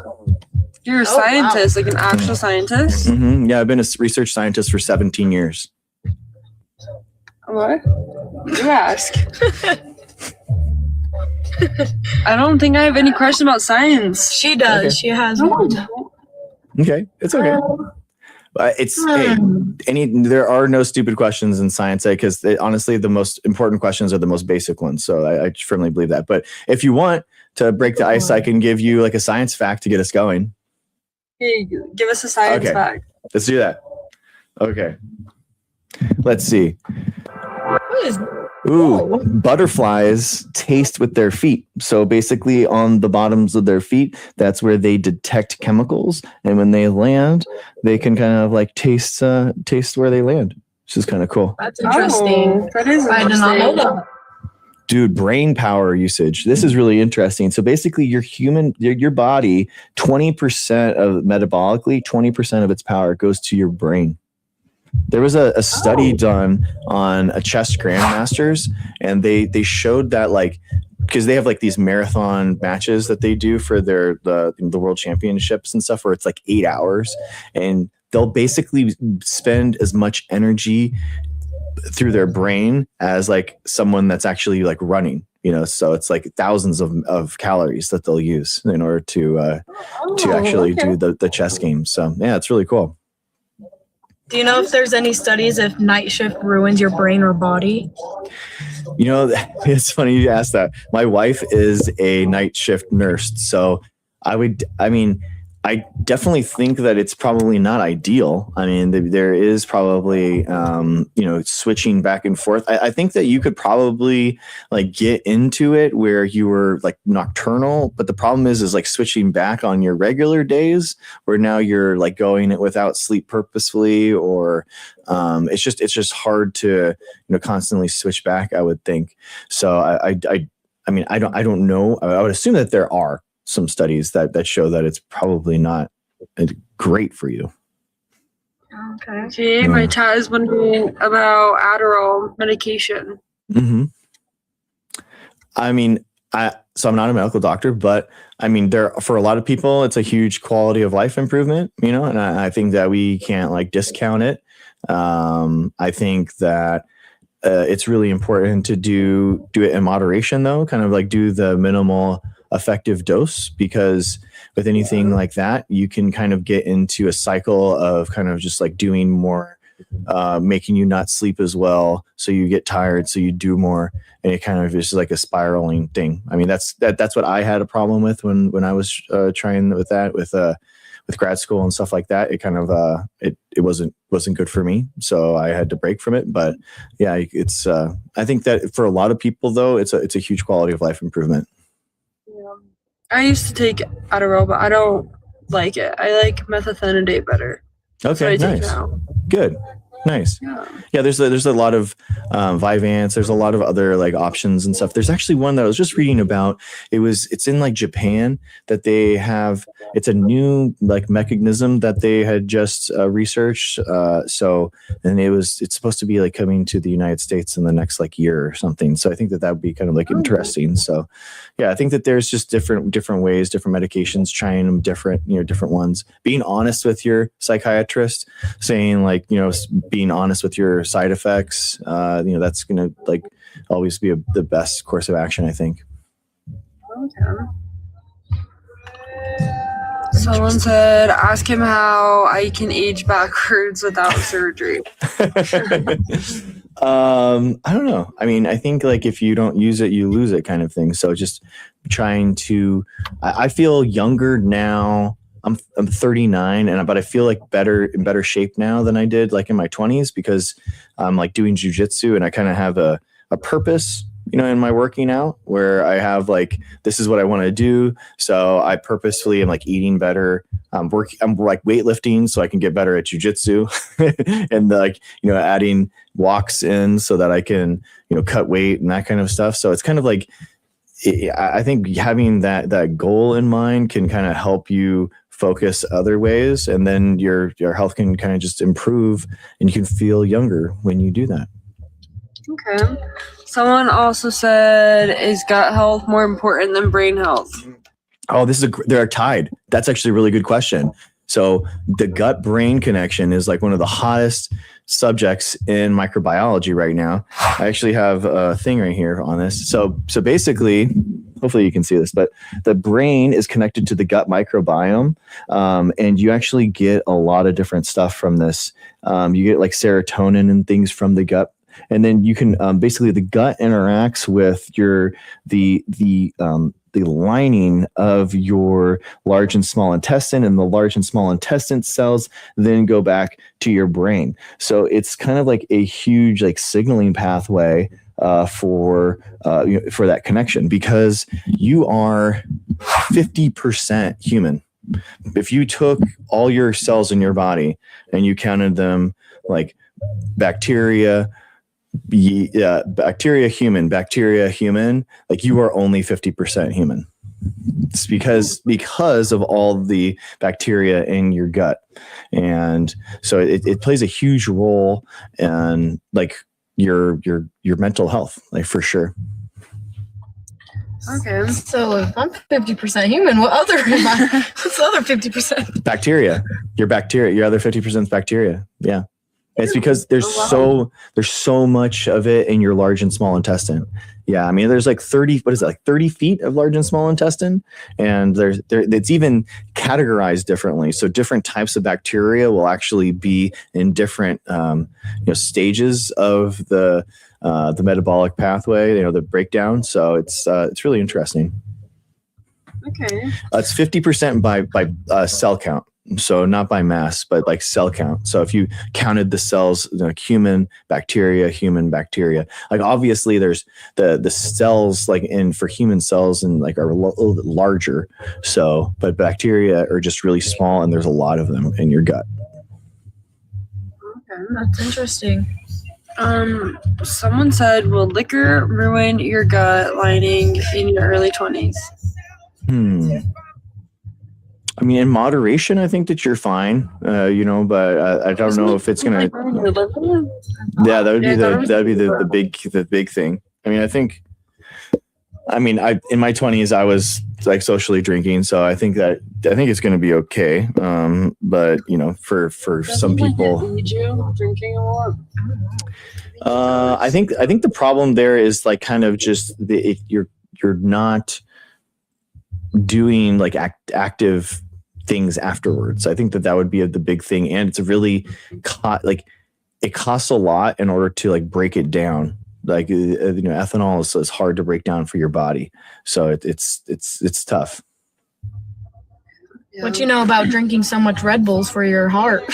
You're a scientist, like an actual scientist? Mm-hmm. Yeah, I've been a research scientist for 17 years. What? You ask. I don't think I have any question about science. She does. Okay. She has one. Okay, it's okay. There are no stupid questions in science because honestly, the most important questions are the most basic ones. So I firmly believe that. But if you want to break the ice, I can give you like a science fact to get us going. Hey, give us a science fact. Let's do that. Okay. Let's see. Ooh, butterflies taste with their feet. So basically on the bottoms of their feet, that's where they detect chemicals. And when they land, they can kind of like taste where they land, which is kind of cool. That's interesting. That is interesting. I did not know that. Dude, brain power usage. This is really interesting. So basically your body, 20% of metabolically, 20% of its power goes to your brain. There was a study done on a chess grandmasters, and they showed that like because they have like these marathon matches that they do for the world championships and stuff where it's like 8 hours, and they'll basically spend as much energy through their brain as like someone that's actually like running. So it's like thousands of calories that they'll use in order to actually do the chess game. So yeah, it's really cool. Do you know if there's any studies if night shift ruins your brain or body? It's funny you ask that. My wife is a night shift nurse. So I definitely think that it's probably not ideal. I mean, there is probably, switching back and forth. I think that you could probably like get into it where you were like nocturnal, but the problem is like switching back on your regular days where now you're like going without sleep purposefully, or it's just hard to, constantly switch back, I would think. So I don't know. I would assume that there are some studies that show that it's probably not great for you. Okay. See, my chat is wondering about Adderall medication. Mm-hmm. I mean, so I'm not a medical doctor, but I mean, for a lot of people, it's a huge quality of life improvement, and I think that we can't like discount it. I think that it's really important to do it in moderation, though, kind of like do the minimal effective dose, because with anything like that, you can kind of get into a cycle of kind of just like doing more, making you not sleep as well. So you get tired, so you do more, and it kind of is like a spiraling thing. I mean, that's what I had a problem with when I was trying with that with grad school and stuff like that. It kind of it wasn't good for me, so I had to break from it. But yeah, it's I think that for a lot of people though, it's a huge quality of life improvement. Yeah. I used to take Adderall, but I don't like it. I like methylphenidate better. Okay, nice, good. Nice. Yeah, there's a lot of Vyvanse. There's a lot of other like options and stuff. There's actually one that I was just reading about. It's in like Japan that they have. It's a new like mechanism that they had just researched. And it's supposed to be like coming to the United States in the next like year or something. So I think that would be kind of like interesting. So yeah, I think that there's just different ways, different medications, trying them different ones. Being honest with your psychiatrist, saying like, being honest with your side effects, that's going to like always be the best course of action, I think. Okay. Someone said, ask him how I can age backwards without surgery. I don't know. I mean, I think like if you don't use it, you lose it kind of thing. So just trying to, I feel younger now. I'm 39, but I feel like in better shape now than I did like in my 20s, because I'm like doing jujitsu and I kind of have a purpose, in my working out, where I have like, this is what I want to do. So I purposefully am like eating better. I'm like weightlifting so I can get better at jujitsu and like, adding walks in so that I can, cut weight and that kind of stuff. So it's kind of like, I think having that goal in mind can kind of help you focus other ways, and then your health can kind of just improve and you can feel younger when you do that. Okay. Someone also said, is gut health more important than brain health? Oh, they're tied. That's actually a really good question. So the gut-brain connection is like one of the hottest subjects in microbiology right now. I actually have a thing right here on this. So basically, hopefully you can see this, but the brain is connected to the gut microbiome, and you actually get a lot of different stuff from this. You get like serotonin and things from the gut. And then you can basically the gut interacts with the lining of your large and small intestine, and the large and small intestine cells then go back to your brain. So it's kind of like a huge like signaling pathway for that connection, because you are 50% human. If you took all your cells in your body and you counted them like bacteria, human, like you are only 50% human. It's because of all the bacteria in your gut. And so it plays a huge role in like your mental health, like for sure. Okay. So if I'm 50% human, what other am I? What's the other 50%? Bacteria. Your other 50% is bacteria. Yeah. It's because there's so much of it in your large and small intestine. Yeah, I mean, there's like 30 feet of large and small intestine, and it's even categorized differently. So different types of bacteria will actually be in different stages of the metabolic pathway, the breakdown. So it's really interesting. Okay. It's 50% by cell count. So not by mass, but like cell count. So if you counted the cells, like human, bacteria, like obviously there's the cells like for human cells and like are a little bit larger. So, but bacteria are just really small, and there's a lot of them in your gut. Okay. That's interesting. Someone said, will liquor ruin your gut lining in your early 20s? I mean, in moderation, I think that you're fine, but I don't know if it's gonna. Yeah, that'd be the big thing. I mean, in my 20s, I was like socially drinking, so I think it's gonna be okay. But for some people, drinking a lot. I think the problem there is like kind of just you're not. doing like active things afterwards. I think that would be the big thing, and it's really it costs a lot in order to like break it down. Like ethanol is hard to break down for your body, so it's tough. What you know about drinking so much Red Bulls for your heart?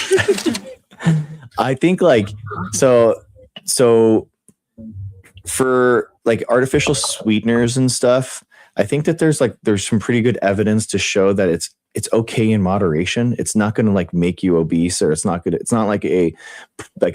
I think like so for like artificial sweeteners and stuff, I think that there's some pretty good evidence to show that it's okay in moderation. It's not going to like make you obese, or it's not like a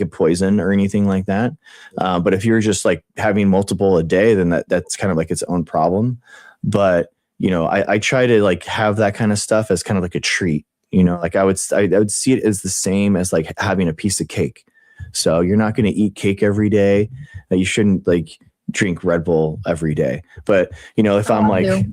poison or anything like that. But if you're just like having multiple a day, then that's kind of like its own problem. But I try to like have that kind of stuff as kind of like a treat. Like I would see it as the same as like having a piece of cake. So you're not going to eat cake every day. You shouldn't like drink Red Bull every day. But if I'm like,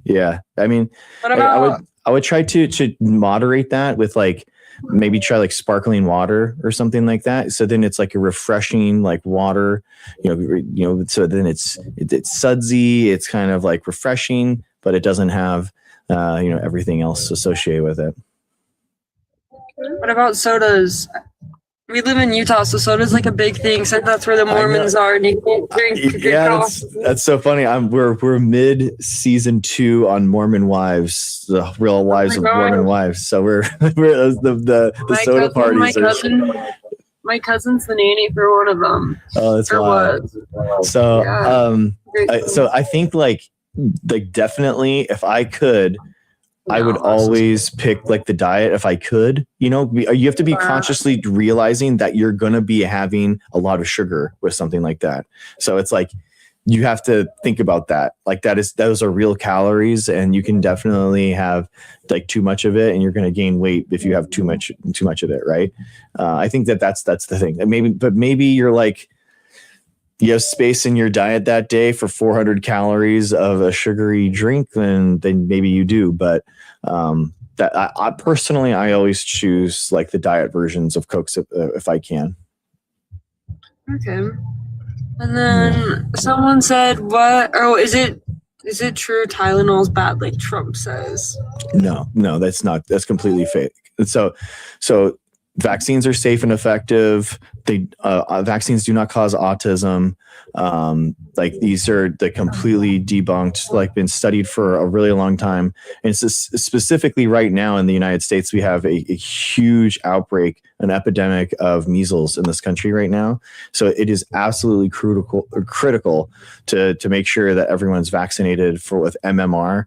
yeah, I mean, I would try to moderate that with like maybe try like sparkling water or something like that. So then it's like a refreshing like water, so then it's sudsy. It's kind of like refreshing, but it doesn't have everything else associated with it. What about sodas? We live in Utah, so soda's like a big thing. So that's where the Mormons are, and you can't drink. Yeah, that's so funny. We're mid season 2 on Mormon Wives, the Real Lives of Mormon Wives. So we're the soda parties. My cousin's the nanny for one of them. Oh, that's wild. So so I think like definitely if I could, I would always pick like the diet if I could. You have to be consciously realizing that you're going to be having a lot of sugar with something like that. So it's like you have to think about that. Like those are real calories, and you can definitely have like too much of it, and you're going to gain weight if you have too much of it, right? I think that's the thing. Maybe you're like, you have space in your diet that day for 400 calories of a sugary drink, then maybe you do. But that I personally, I always choose like the diet versions of Cokes if I can. Okay. And then someone said, "What? Oh, is it true Tylenol's bad, like Trump says?" No, that's not. That's completely fake. And so vaccines are safe and effective. Vaccines do not cause autism. Like these are completely debunked, like been studied for a really long time. And it's specifically right now in the United States, we have a huge outbreak, an epidemic of measles in this country right now. So it is absolutely critical to make sure that everyone's vaccinated with MMR,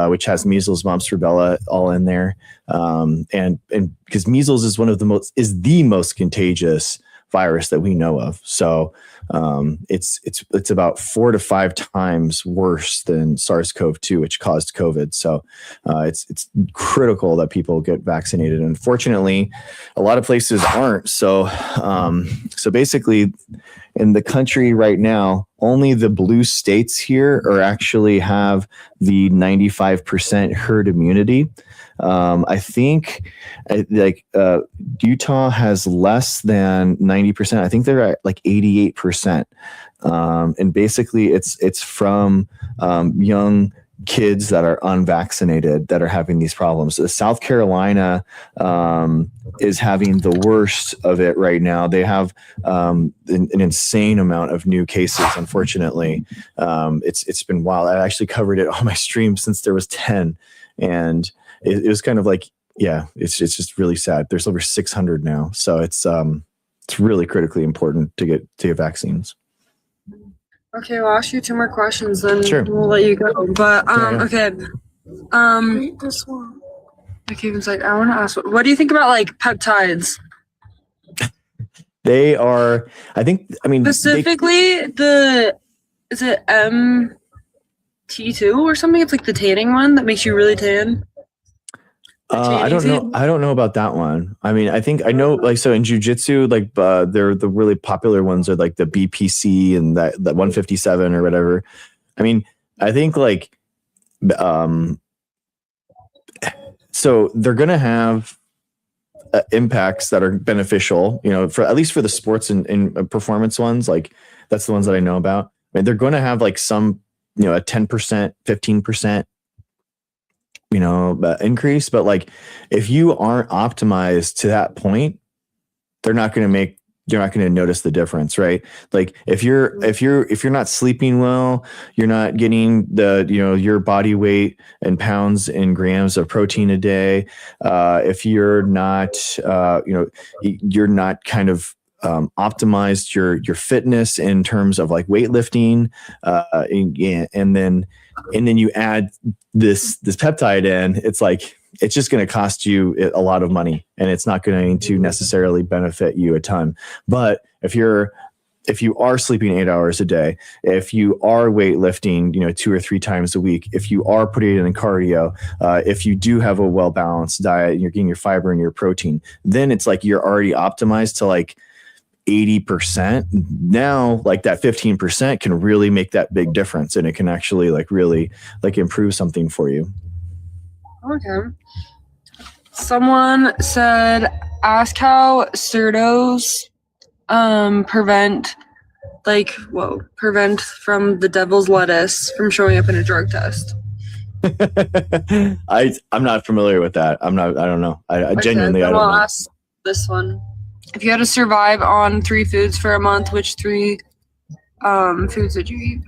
which has measles, mumps, rubella all in there. And because measles is the most contagious virus that we know of. So it's about 4 to 5 times worse than SARS-CoV-2, which caused COVID. So it's critical that people get vaccinated. Unfortunately, a lot of places aren't. So basically, in the country right now, only the blue states here actually have the 95% herd immunity. I think Utah has less than 90%. I think they're at like 88%. And basically it's from young kids that are unvaccinated that are having these problems. So South Carolina is having the worst of it right now. They have an insane amount of new cases, unfortunately. It's been wild. I actually covered it on my stream since there was 10. And it was kind of like, yeah, it's just really sad. There's over 600 now. So it's really critically important to get vaccines. Okay, I'll ask you 2 more questions, then Sure. We'll let you go. But okay. This one. Okay, it's like I want to ask, what do you think about like peptides? They are, specifically is it MT2 or something? It's like the tanning one that makes you really tan. I don't know about that one. I mean, I know like, so in jiu-jitsu, like they're the really popular ones are like the BPC and that 157 or whatever. I mean, I think like, so they're going to have impacts that are beneficial, for at least for the sports and performance ones. Like that's the ones that I know about. I mean, they're going to have like some, a 10%, 15% increase. But like, if you aren't optimized to that point, you're not going to notice the difference, right? Like if you're not sleeping well, you're not getting your body weight in pounds and grams of protein a day. If you're not, you're not kind of optimized your fitness in terms of like weightlifting, and then you add this peptide in, it's just going to cost you a lot of money, and it's not going to necessarily benefit you a ton. But if you are sleeping 8 hours a day, if you are weightlifting, 2 or 3 times a week, if you are putting it in cardio, if you do have a well-balanced diet, and you're getting your fiber and your protein, then it's like you're already optimized to like 80%. Now, like that 15% can really make that big difference, and it can actually like really like improve something for you. Okay. Someone said, ask how Certos prevent from the devil's lettuce from showing up in a drug test. I'm not familiar with that. I don't know. I genuinely, I don't know. Ask this one. If you had to survive on 3 foods for a month, which 3 foods would you eat?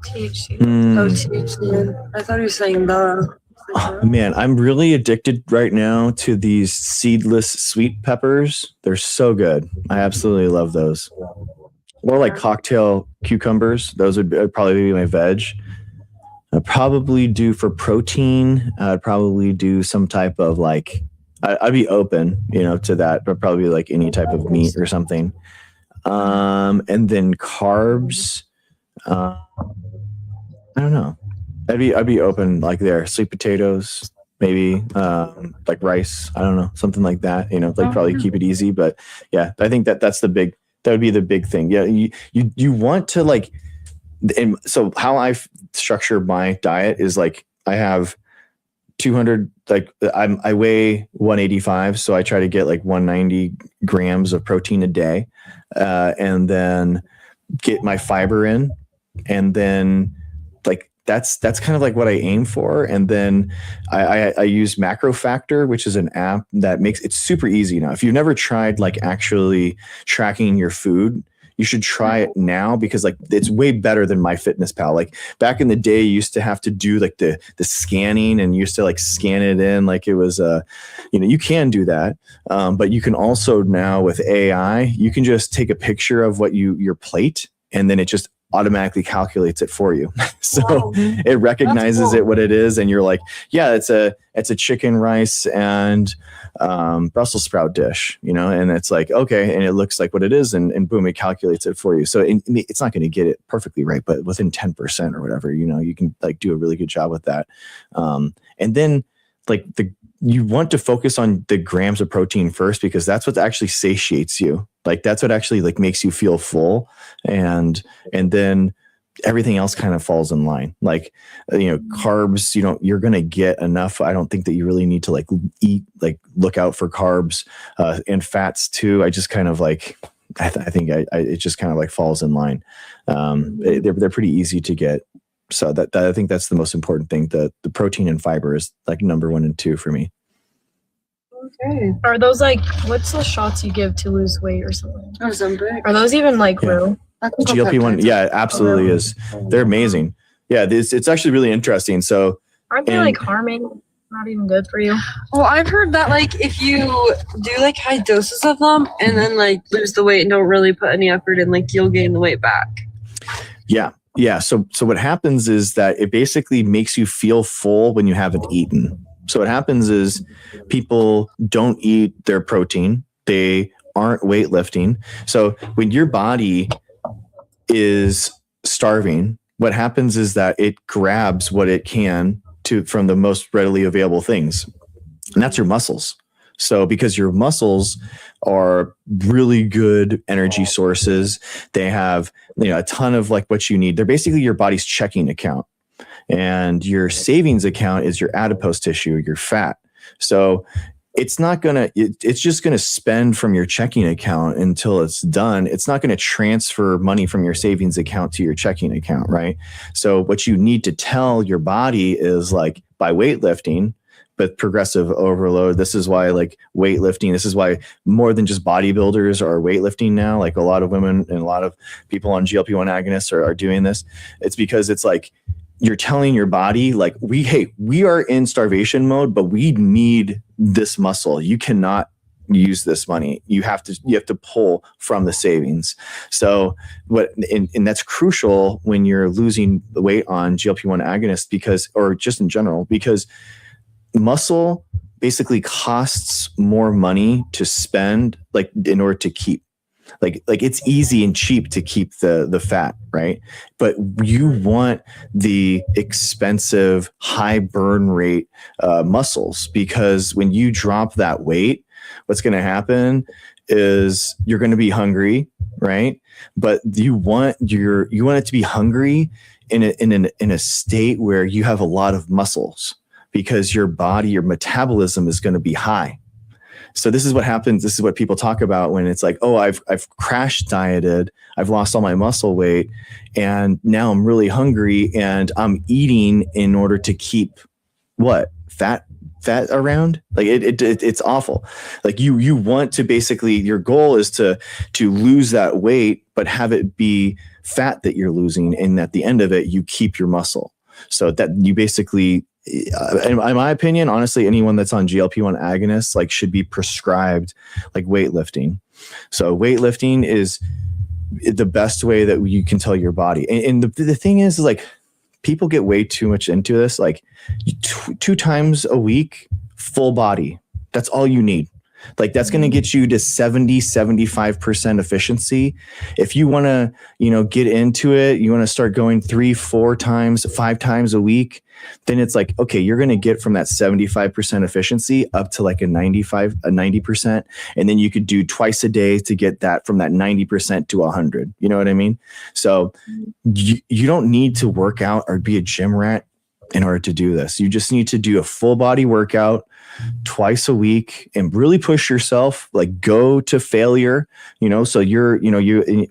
THC. Oh, THC. I thought he was saying the. Oh, man, I'm really addicted right now to these seedless sweet peppers. They're so good. I absolutely love those. Or like cocktail cucumbers. Those would probably be my veg. I'd probably do for protein. I'd probably do some type of like, I'd be open, to that, but probably like any type of meat or something. And then carbs. I don't know. I'd be open like there. Sweet potatoes, maybe like rice. I don't know, something like that. Like probably keep it easy. But yeah, I think that would be the big thing. Yeah, you want to like. And so how I structure my diet is like I have 200. Like I weigh 185, so I try to get like 190 grams of protein a day, and then get my fiber in, and then like. That's kind of like what I aim for. And then I use Macro Factor, which is an app that makes it super easy now. If you've never tried like actually tracking your food, you should try it now, because like it's way better than MyFitnessPal. Like back in the day, you used to have to do like the scanning, and you used to like scan it in like it was you can do that, but you can also now with AI, you can just take a picture of what your plate, and then it just automatically calculates it for you. So it recognizes it what it is, and you're like, yeah, it's a chicken, rice, and Brussels sprout dish, and it's like, okay, and it looks like what it is, and boom, it calculates it for you. So it's not going to get it perfectly right, but within 10% or whatever, you can like do a really good job with that. And then like you want to focus on the grams of protein first, because that's what actually satiates you. Like that's what actually like makes you feel full, and then everything else kind of falls in line. Like carbs, you're going to get enough. I don't think that you really need to like eat, like look out for carbs, and fats too. I just kind of like I think it just kind of like falls in line. They're pretty easy to get. So that I think that's the most important thing. The protein and fiber is like number 1 and 2 for me. Okay. Are those like, what's the shots you give to lose weight or something? Oh, something. Are those even like real? GLP-1, yeah, it absolutely is. They're amazing. Yeah, it's actually really interesting. So aren't they like harming? Not even good for you. Well, I've heard that like if you do like high doses of them and then like lose the weight and don't really put any effort in, like you'll gain the weight back. Yeah. Yeah. So what happens is that it basically makes you feel full when you haven't eaten. So what happens is people don't eat their protein. They aren't weightlifting. So when your body is starving, what happens is that it grabs what it can from the most readily available things. And that's your muscles. So because your muscles are really good energy sources, they have a ton of like what you need. They're basically your body's checking account, and your savings account is your adipose tissue, your fat. So it's not gonna, it's just gonna spend from your checking account until it's done. It's not gonna transfer money from your savings account to your checking account, right? So what you need to tell your body is like, by weightlifting, but progressive overload. This is why like weightlifting, this is why more than just bodybuilders are weightlifting now. Like a lot of women and a lot of people on GLP-1 agonists are doing this. It's because it's like, you're telling your body like, we are in starvation mode, but we need this muscle. You cannot use this money. You have to pull from the savings. So and that's crucial when you're losing the weight on GLP-1 agonists, because, or just in general, because muscle basically costs more money to spend, like in order to keep. Like it's easy and cheap to keep the fat, right? But you want the expensive, high burn rate muscles, because when you drop that weight, what's going to happen is you're going to be hungry, right? But you want it to be hungry in a state where you have a lot of muscles, because your body, your metabolism is going to be high. So this is what happens. This is what people talk about when it's like, oh, I've crash dieted, I've lost all my muscle weight, and now I'm really hungry and I'm eating in order to keep what? Fat around? Like it's awful. Like you want to basically, your goal is to lose that weight, but have it be fat that you're losing, and at the end of it, you keep your muscle. So that you basically, in my opinion, honestly, anyone that's on GLP-1 agonists like should be prescribed like weightlifting. So weightlifting is the best way that you can tell your body. And the thing is like, people get way too much into this. Like 2 times a week, full body. That's all you need. Like that's going to get you to 75% efficiency. If you want to, get into it, you want to start going 3, 4 times, 5 times a week, then it's like, okay, you're going to get from that 75% efficiency up to like a 90%. And then you could do twice a day to get that from that 90% to 100. You know what I mean? So you don't need to work out or be a gym rat in order to do this. You just need to do a full body workout twice a week and really push yourself, like go to failure, so you're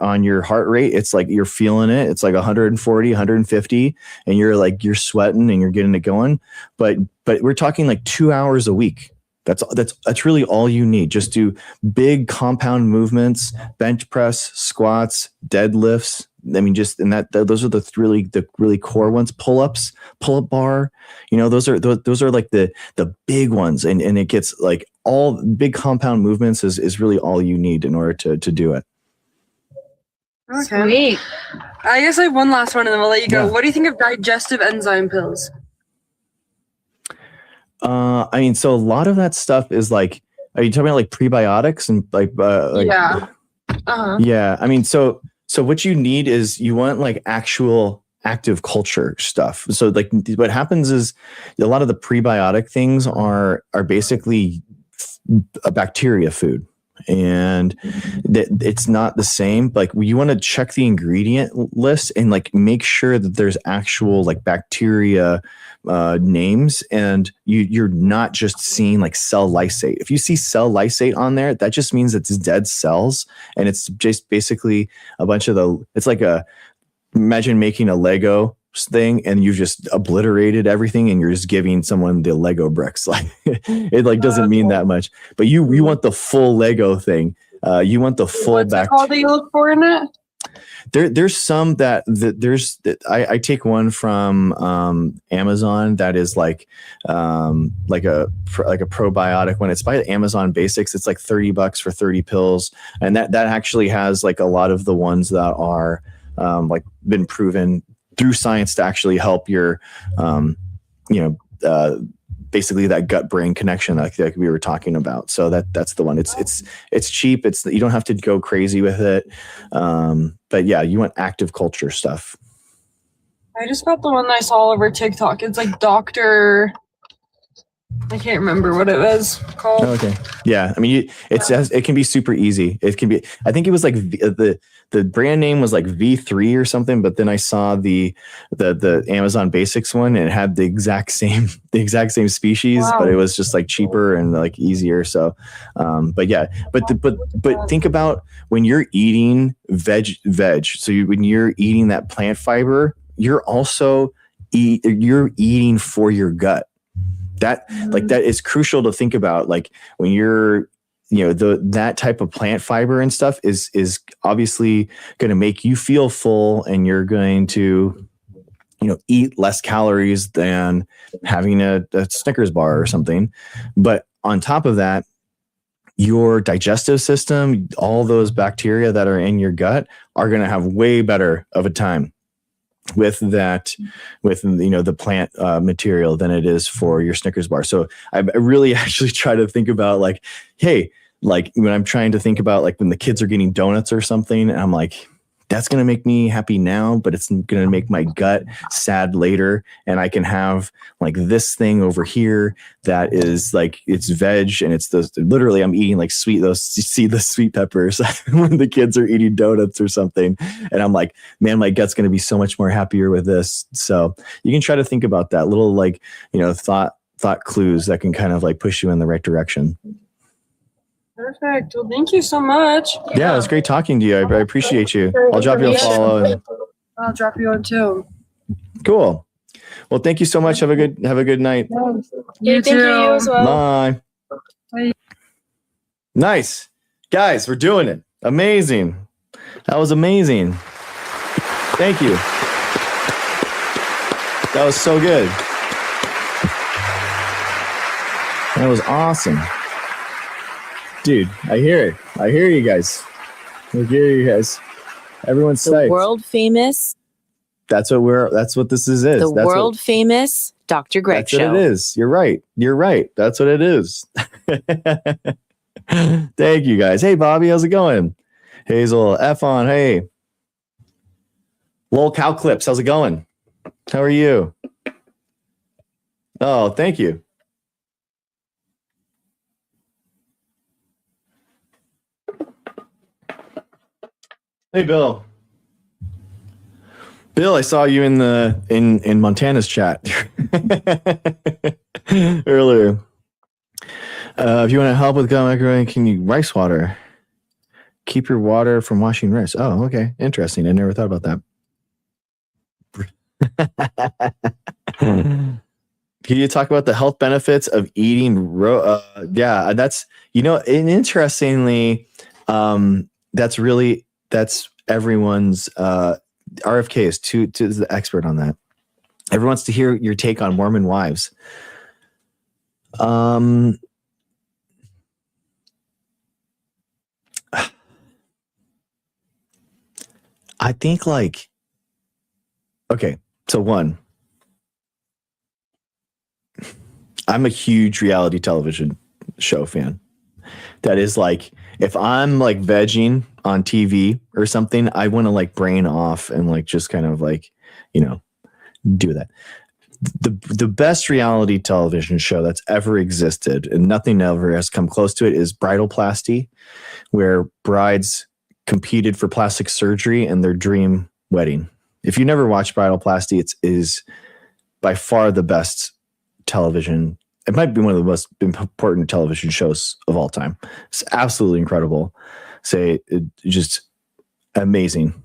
on your heart rate, it's like you're feeling it, it's like 140, 150, and you're sweating and you're getting it going. But we're talking like 2 hours a week. That's really all you need. Just do big compound movements, bench press, squats, deadlifts. I mean, those are the really core ones. Pull-ups, pull-up bar, those are like the big ones. And it gets like all big compound movements is really all you need in order to do it. Okay. Sweet. I guess I have one last one and then we'll let you go. Yeah. What do you think of digestive enzyme pills? I mean, so a lot of that stuff is like, are you talking about like prebiotics and Yeah. Uh-huh. Yeah. I mean, so what you need is you want like actual active culture stuff. So like what happens is a lot of the prebiotic things are basically a bacteria food. And it's not the same. Like you want to check the ingredient list and like make sure that there's actual like bacteria names, and you're not just seeing like cell lysate. If you see cell lysate on there, that just means it's dead cells, and it's just basically a bunch of it's like imagine making a Lego thing and you've just obliterated everything and you're just giving someone the Lego bricks. Like it like doesn't mean that much, but you want the full Lego thing. You want the full What's it called that you look for in it? There's some that I take one from Amazon that is like a probiotic one. It's by Amazon Basics. It's like $30 for 30 pills, and that actually has like a lot of the ones that are like been proven through science to actually help your basically that gut brain connection like we were talking about. So that's the one. It's cheap. You don't have to go crazy with it. But yeah, you want active culture stuff. I just got the one I saw over TikTok. It's like Dr. I can't remember what it was called. Oh, okay. Yeah. I mean, it can be super easy. It can be, I think it was like the brand name was like V3 or something, but then I saw the Amazon Basics one and it had the exact same species, Wow. but it was just like cheaper and like easier. So, but yeah, but think about when you're eating veg. So when you're eating that plant fiber, you're also you're eating for your gut. That is crucial to think about. Like when you're, that type of plant fiber and stuff is obviously going to make you feel full, and you're going to, eat less calories than having a Snickers bar or something. But on top of that, your digestive system, all those bacteria that are in your gut are going to have way better of a time with the plant material than it is for your Snickers bar. So I really actually try to think about like, hey, like when I'm trying to think about like when the kids are getting donuts or something, and I'm like, that's going to make me happy now, but it's going to make my gut sad later. And I can have like this thing over here that is like, it's veg, and it's literally I'm eating like those seedless sweet peppers when the kids are eating donuts or something. And I'm like, man, my gut's going to be so much more happier with this. So you can try to think about that little, like, thought clues that can kind of like push you in the right direction. Perfect. Well, thank you so much. Yeah, it was great talking to you. I appreciate you. I'll drop you a follow. I'll drop you one too. Cool. Well, thank you so much. Have a good night. You Thank you as well. Bye. Bye. Nice. Guys, we're doing it. Amazing. That was amazing. Thank you. That was so good. That was awesome. Dude, I hear it. I hear you guys. I hear you guys. Everyone's The psyched. world famous, That's what this is. the That's world famous Dr. Greg That's Show. what it is. You're right. That's what it is. Thank you guys. Hey, Bobby, how's it going? Hazel, F on. Hey. Lol Cow Clips, how's it going? How are you? Oh, thank you. Hey, Bill. Bill, I saw you in Montana's chat earlier. If you want to help with gut microbiome, can you rice water? Keep your water from washing rice. Oh, okay. Interesting. I never thought about that. Can you talk about the health benefits of eating yeah, that's, and interestingly, that's everyone's RFK is to the expert on that. Everyone wants to hear your take on Mormon wives. I think okay, so one, I'm a huge reality television show fan. That is like, if I'm like vegging on TV or something, I want to like brain off and like just kind of like, do that. The best reality television show that's ever existed, and nothing ever has come close to it, is Bridalplasty, where brides competed for plastic surgery in their dream wedding. If you never watched Bridalplasty, it is by far the best television. It might be one of the most important television shows of all time. It's absolutely incredible. Just amazing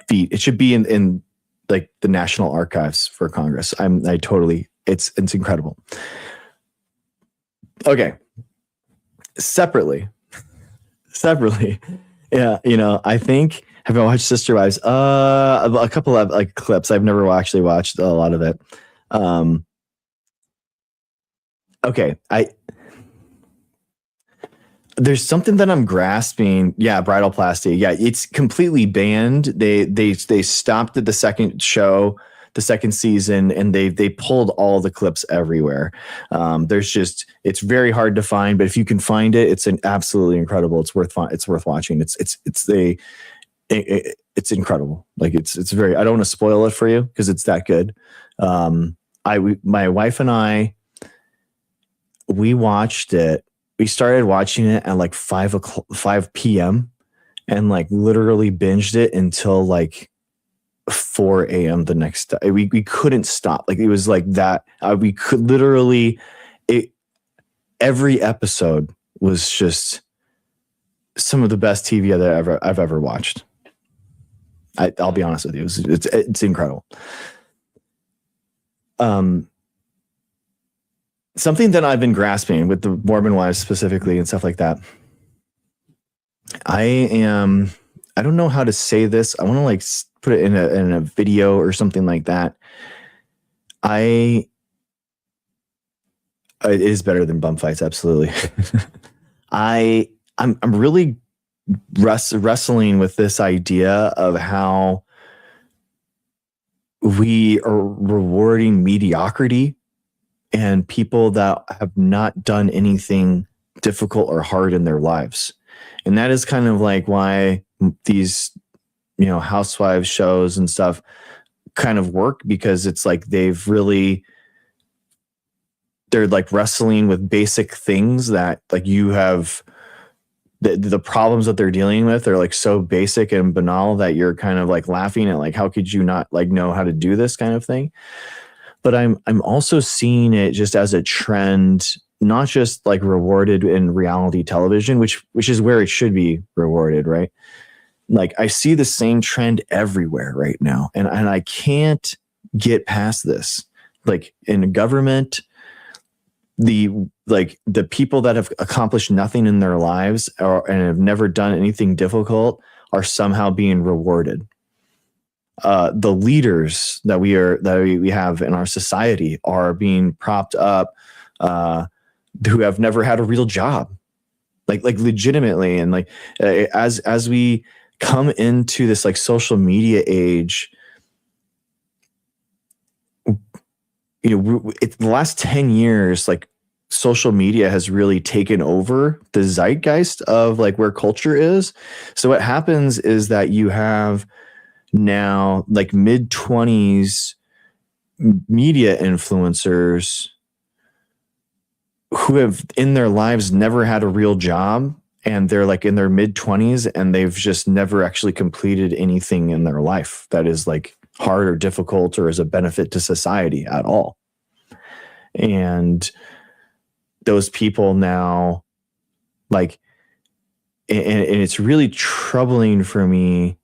feat. It should be in like the National Archives for Congress. It's incredible. Okay. Separately. Yeah. I think, have I watched Sister Wives? A couple of like clips. I've never actually watched a lot of it. Okay, there's something that I'm grasping. Yeah, Bridalplasty. Yeah, it's completely banned. They stopped at the second show, the second season, and they pulled all the clips everywhere. It's very hard to find, but if you can find it, it's absolutely incredible. It's worth watching. It's incredible. Like it's very. I don't want to spoil it for you because it's that good. My wife and I, we watched it. We started watching it at like 5 p.m. and like literally binged it until like 4 a.m. the next day. We couldn't stop. Like it was like that. We could literally, every episode was just some of the best TV that I've ever watched. I'll be honest with you. It's incredible. Something that I've been grasping with the Mormon wives specifically and stuff like that. I don't know how to say this. I want to like put it in a video or something like that. It is better than bum fights. Absolutely. I'm really wrestling with this idea of how we are rewarding mediocrity and people that have not done anything difficult or hard in their lives. And that is kind of like why these, housewives shows and stuff kind of work, because it's like they're like wrestling with basic things that like you have, the problems that they're dealing with are like so basic and banal that you're kind of like laughing at like, how could you not like know how to do this kind of thing? But I'm also seeing it just as a trend, not just like rewarded in reality television, which is where it should be rewarded, right? Like I see the same trend everywhere right now, and I can't get past this. Like in government, the people that have accomplished nothing in their lives and have never done anything difficult are somehow being rewarded. The leaders that we have in our society are being propped up, who have never had a real job, like legitimately. And like, as we come into this like social media age, the last 10 years, like social media has really taken over the zeitgeist of like where culture is. So what happens is that you have now like mid-20s media influencers who have in their lives never had a real job, and they're like in their mid-20s and they've just never actually completed anything in their life that is like hard or difficult or is a benefit to society at all. And those people now, like, and it's really troubling for me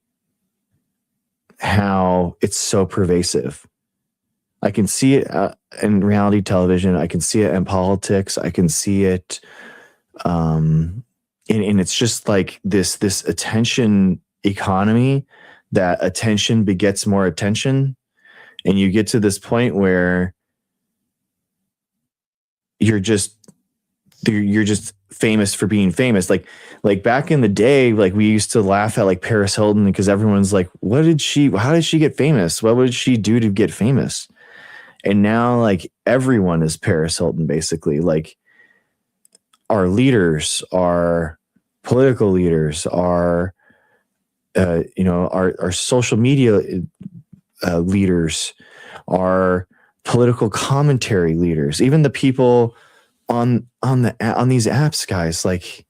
how it's so pervasive. I can see it in reality television. I can see it in politics. I can see it, and it's just like this attention economy, that attention begets more attention, and you get to this point where you're just famous for being famous. Like back in the day, like we used to laugh at like Paris Hilton because everyone's like, how did she get famous? What would she do to get famous? And now like everyone is Paris Hilton, basically. Like our leaders, our political leaders, our social media leaders, our political commentary leaders, even the people on these apps, guys, like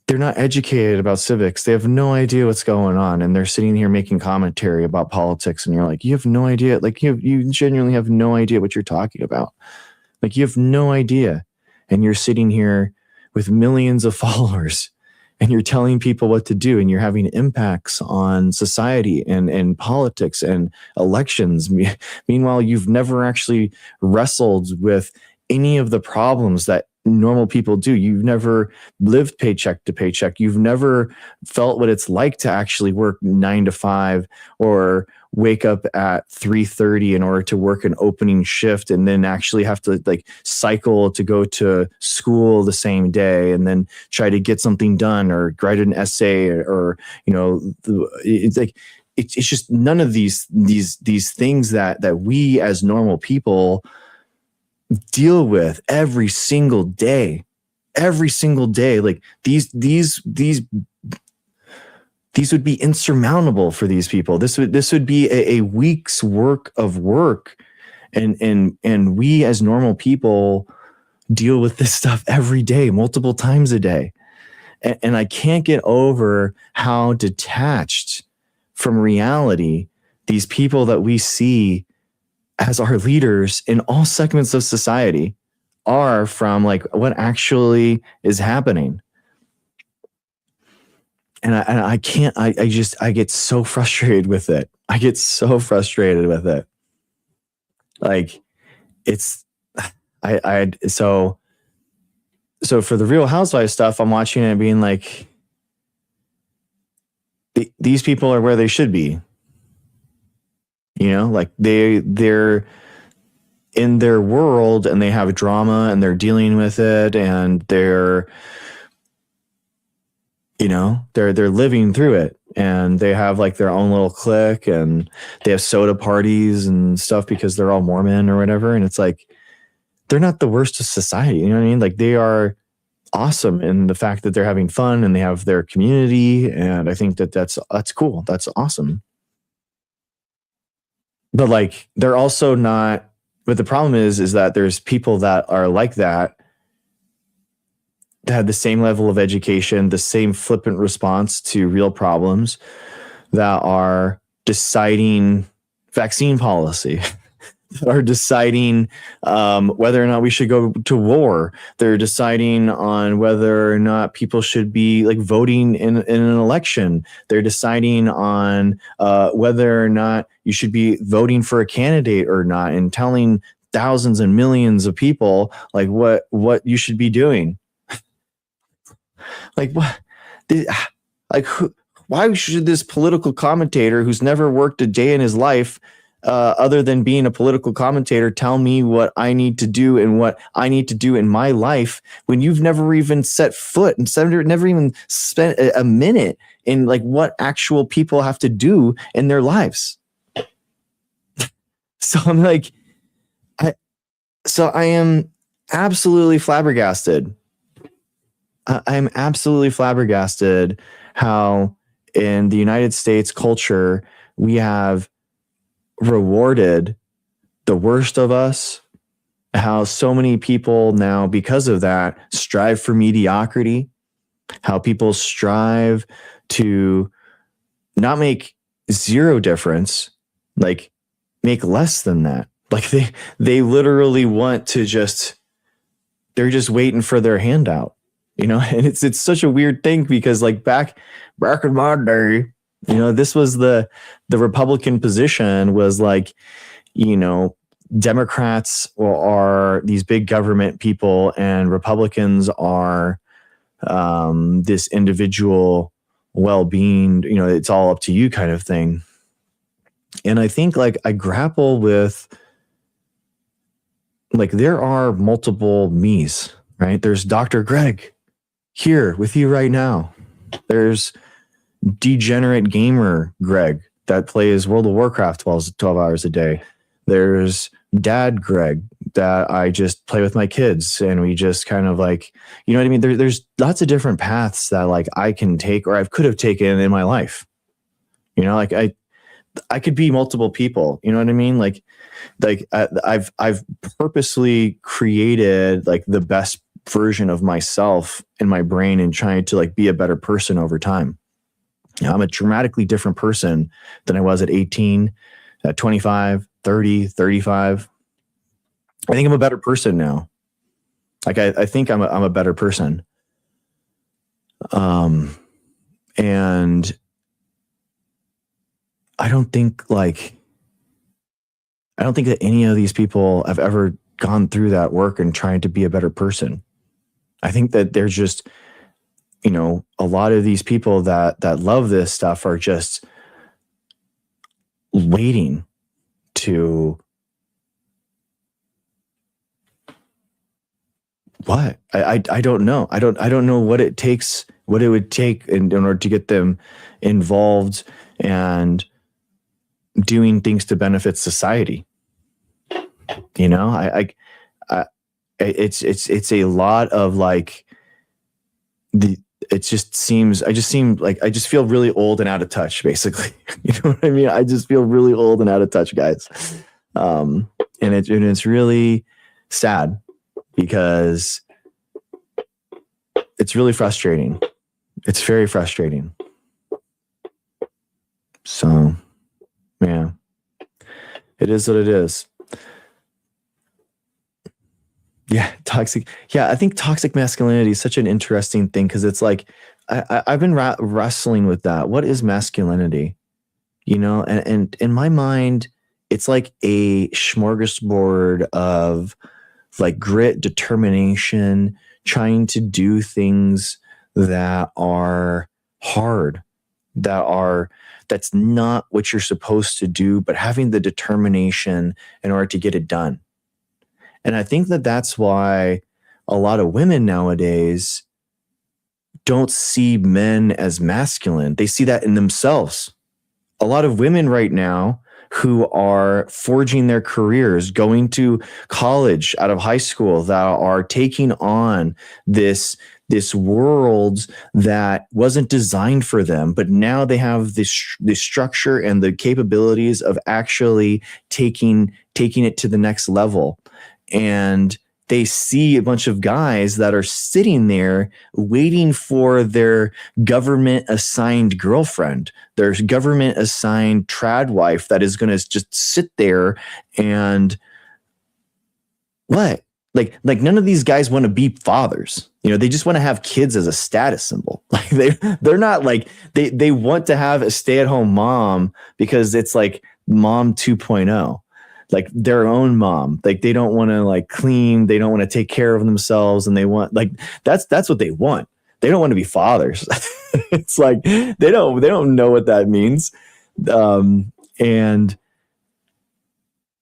they're not educated about civics. They have no idea what's going on, and they're sitting here making commentary about politics, and you're like, you have no idea. Like you genuinely have no idea what you're talking about. Like you have no idea, and you're sitting here with millions of followers, and you're telling people what to do, and you're having impacts on society and politics and elections. Meanwhile, you've never actually wrestled with any of the problems that normal people do. You've never lived paycheck to paycheck. You've never felt what it's like to actually work 9 to 5 or wake up at 3:30 in order to work an opening shift, and then actually have to like cycle to go to school the same day, and then try to get something done or write an essay, or it's like it's just none of these things that we as normal people deal with every single day. Like these would be insurmountable for these people. This would be a week's work of work, and we as normal people deal with this stuff every day, multiple times a day. And I can't get over how detached from reality these people that we see as our leaders in all segments of society are from like what actually is happening. And I can't, I get so frustrated with it. I get so frustrated with it. Like it's, so for the Real Housewives stuff, I'm watching it and being like, these people are where they should be. You know, like they're in their world and they have drama and they're dealing with it and they're, you know, they're living through it and they have like their own little clique and they have soda parties and stuff because they're all Mormon or whatever. And it's like, they're not the worst of society. You know what I mean? Like they are awesome in the fact that they're having fun and they have their community. And I think that's cool. That's awesome. But like, they're also not, but the problem is that there's people that are like that have the same level of education, the same flippant response to real problems that are deciding vaccine policy. Are deciding whether or not we should go to war. They're deciding on whether or not people should be like voting in an election. They're deciding on whether or not you should be voting for a candidate or not, and telling thousands and millions of people like what you should be doing. Like what? Like who? Why should this political commentator who's never worked a day in his life other than being a political commentator tell me what I need to do and what I need to do in my life when you've never even set foot and never even spent a minute in like what actual people have to do in their lives? So I'm like, I am absolutely flabbergasted. I'm absolutely flabbergasted how in the United States culture we have rewarded the worst of us, how so many people now because of that strive for mediocrity, how people strive to not make zero difference, like make less than that. Like they literally want to they're just waiting for their handout, you know. And it's such a weird thing because like back in my day, you know, this was the Republican position was like, you know, Democrats are these big government people and Republicans are this individual well-being, you know, it's all up to you kind of thing. And I think like I grapple with like there are multiple me's, right? There's Dr. Greg here with you right now. There's degenerate gamer Greg that plays World of Warcraft 12 hours a day. There's Dad Greg that I just play with my kids and we just kind of like, you know what I mean? There's lots of different paths that like I can take or I could have taken in my life. You know, like I could be multiple people. You know what I mean? Like I've purposely created like the best version of myself in my brain and trying to like be a better person over time. You know, I'm a dramatically different person than I was at 18, at 25, 30, 35. I think I'm a better person now. Like I think I'm a better person. And I don't think that any of these people have ever gone through that work and trying to be a better person. I think that they're just, you know, a lot of these people that love this stuff are just waiting to what? I don't know. I don't know what it takes, what it would take in order to get them involved and doing things to benefit society. You know, it's a lot of like I just feel really old and out of touch, basically. You know what I mean? I just feel really old and out of touch, guys. And it's really sad because it's really frustrating. It's very frustrating. So, yeah, it is what it is. Yeah, toxic. Yeah, I think toxic masculinity is such an interesting thing because it's like I've been wrestling with that. What is masculinity? You know, and in my mind, it's like a smorgasbord of like grit, determination, trying to do things that are hard, that's not what you're supposed to do, but having the determination in order to get it done. And I think that that's why a lot of women nowadays don't see men as masculine. They see that in themselves. A lot of women right now who are forging their careers, going to college out of high school, that are taking on this world that wasn't designed for them, but now they have this structure and the capabilities of actually taking it to the next level. And they see a bunch of guys that are sitting there waiting for their government assigned girlfriend, their government assigned trad wife that is going to just sit there and what? Like none of these guys want to be fathers. You know, they just want to have kids as a status symbol. Like they're not like, they want to have a stay-at-home mom because it's like mom 2.0. Like their own mom. Like they don't want to like clean, they don't want to take care of themselves, and they want like that's what they want. They don't want to be fathers. It's like they don't know what that means. And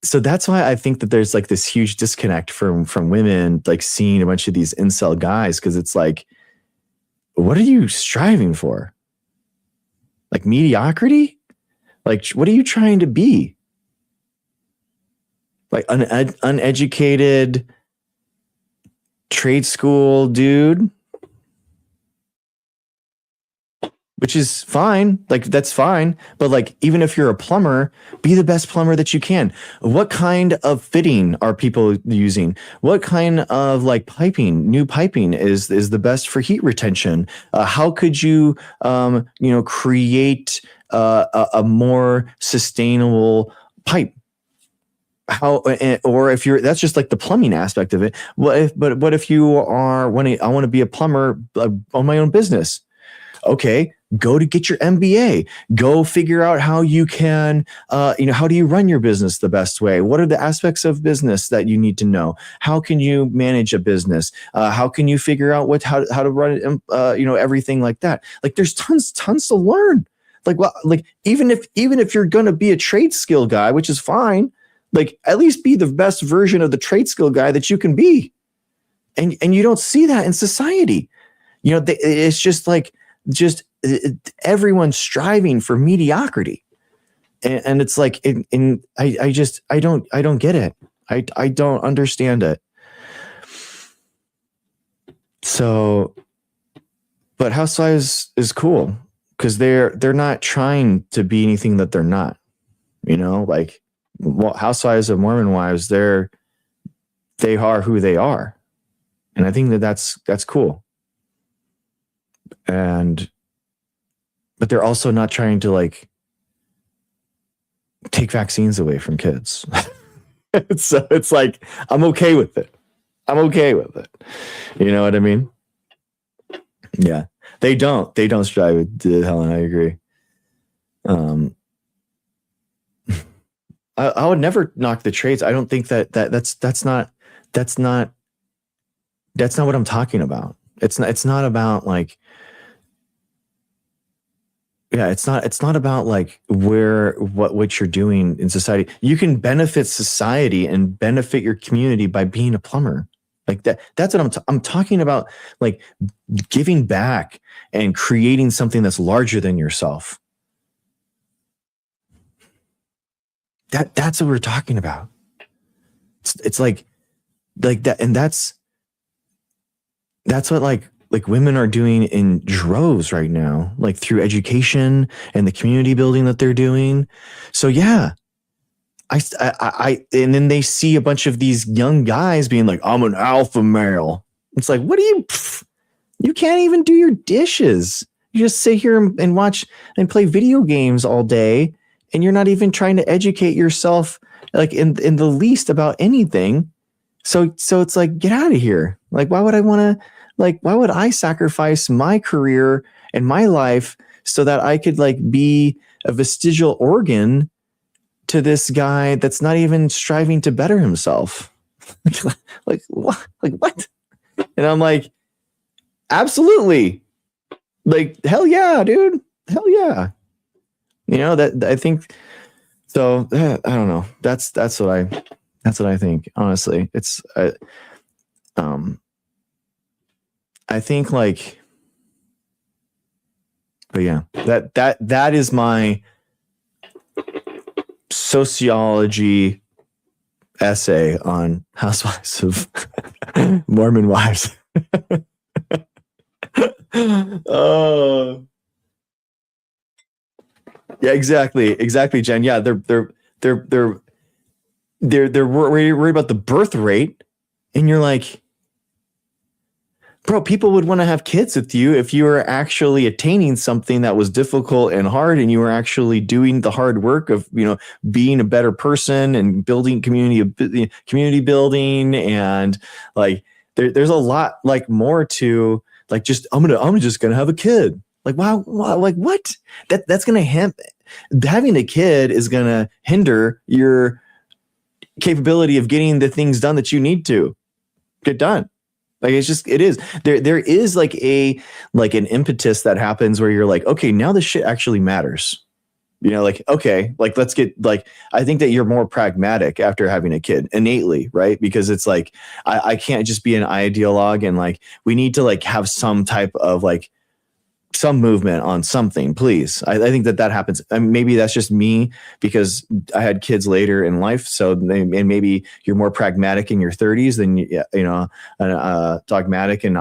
so that's why I think that there's like this huge disconnect from women like seeing a bunch of these incel guys, because it's like, what are you striving for? Like mediocrity? Like what are you trying to be? Like uneducated trade school dude, which is fine. Like that's fine. But like, even if you're a plumber, be the best plumber that you can. What kind of fitting are people using? What kind of like new piping is the best for heat retention? How could you, create a more sustainable pipe? How, or if you're, that's just like the plumbing aspect of it. What if you are I want to be a plumber on my own business? Okay, go to get your MBA. Go figure out how you can, how do you run your business the best way? What are the aspects of business that you need to know? How can you manage a business? How can you figure out how to run it? Everything like that. Like there's tons to learn. Like even if you're going to be a trade skill guy, which is fine. Like at least be the best version of the trade skill guy that you can be. And you don't see that in society. You know, it's just like, everyone's striving for mediocrity. And it's like, I don't get it. I don't understand it. So, but Housewives is cool because they're not trying to be anything that they're not, like, Housewives of Mormon Wives, they are who they are. And I think that's cool. But they're also not trying to like take vaccines away from kids. So it's like, I'm okay with it. You know what I mean? Yeah. They don't strive with Helen. I agree. I would never knock the trades. I don't think that's not what I'm talking about. It's not about like, yeah, it's not about like what you're doing in society. You can benefit society and benefit your community by being a plumber. Like that's what I'm talking about, like giving back and creating something that's larger than yourself. That's what we're talking about. It's like that, and that's what like women are doing in droves right now, like through education and the community building that they're doing. So yeah, and then they see a bunch of these young guys being like, I'm an alpha male. It's like, what do you can't even do your dishes. You just sit here and watch and play video games all day. And you're not even trying to educate yourself like in the least about anything. So it's like, get out of here. Like, why would I sacrifice my career and my life so that I could like be a vestigial organ to this guy that's not even striving to better himself? Like what? And I'm like, absolutely. Like, hell yeah, dude. Hell yeah. That I think so. I don't know. That's what I think. Honestly, it's I think like, but yeah, that is my sociology essay on housewives of Mormon wives. Oh. Yeah, exactly, Jen. Yeah, they're worried about the birth rate, and you're like, bro, people would want to have kids with you if you were actually attaining something that was difficult and hard, and you were actually doing the hard work of being a better person and building community building, and like there's a lot like more to like just I'm just gonna have a kid. Like, wow, like what? That's gonna having a kid is gonna hinder your capability of getting the things done that you need to get done. Like it is. There is like an impetus that happens where you're like, okay, now this shit actually matters. Like, okay, like let's get like, I think that you're more pragmatic after having a kid innately, right? Because it's like, I can't just be an ideologue, and like, we need to like have some type of like some movement on something, please. I think that happens. And maybe that's just me because I had kids later in life. So and maybe you're more pragmatic in your 30s than dogmatic and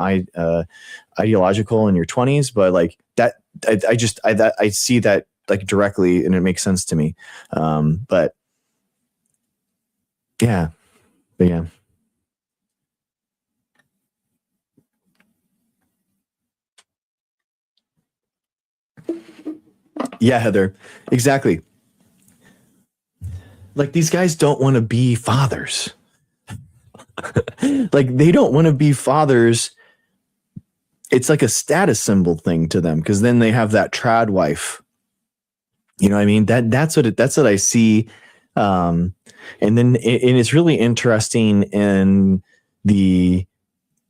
ideological in your 20s. But like that, I see that like directly, and it makes sense to me. But yeah. Yeah, Heather, exactly. Like these guys don't want to be fathers. Like they don't want to be fathers. It's like a status symbol thing to them because then they have that trad wife. You know what I mean? That's what I see. And then and it's really interesting in the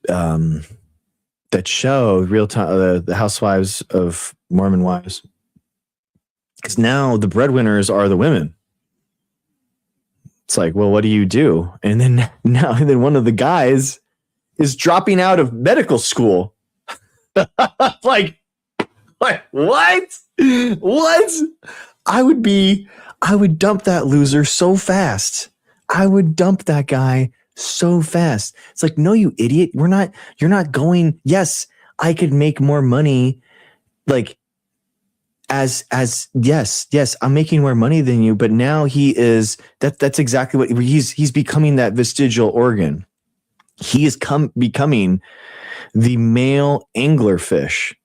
that show Real Time, the Housewives of Mormon Wives. Because now the breadwinners are the women. It's like, well, what do you do? And then one of the guys is dropping out of medical school. like what? What? I would dump that loser so fast. I would dump that guy so fast. It's like, no, you idiot. You're not going. Yes, I could make more money. Like, as yes, I'm making more money than you, but now he is that's exactly what he's becoming, that vestigial organ. He is becoming the male anglerfish.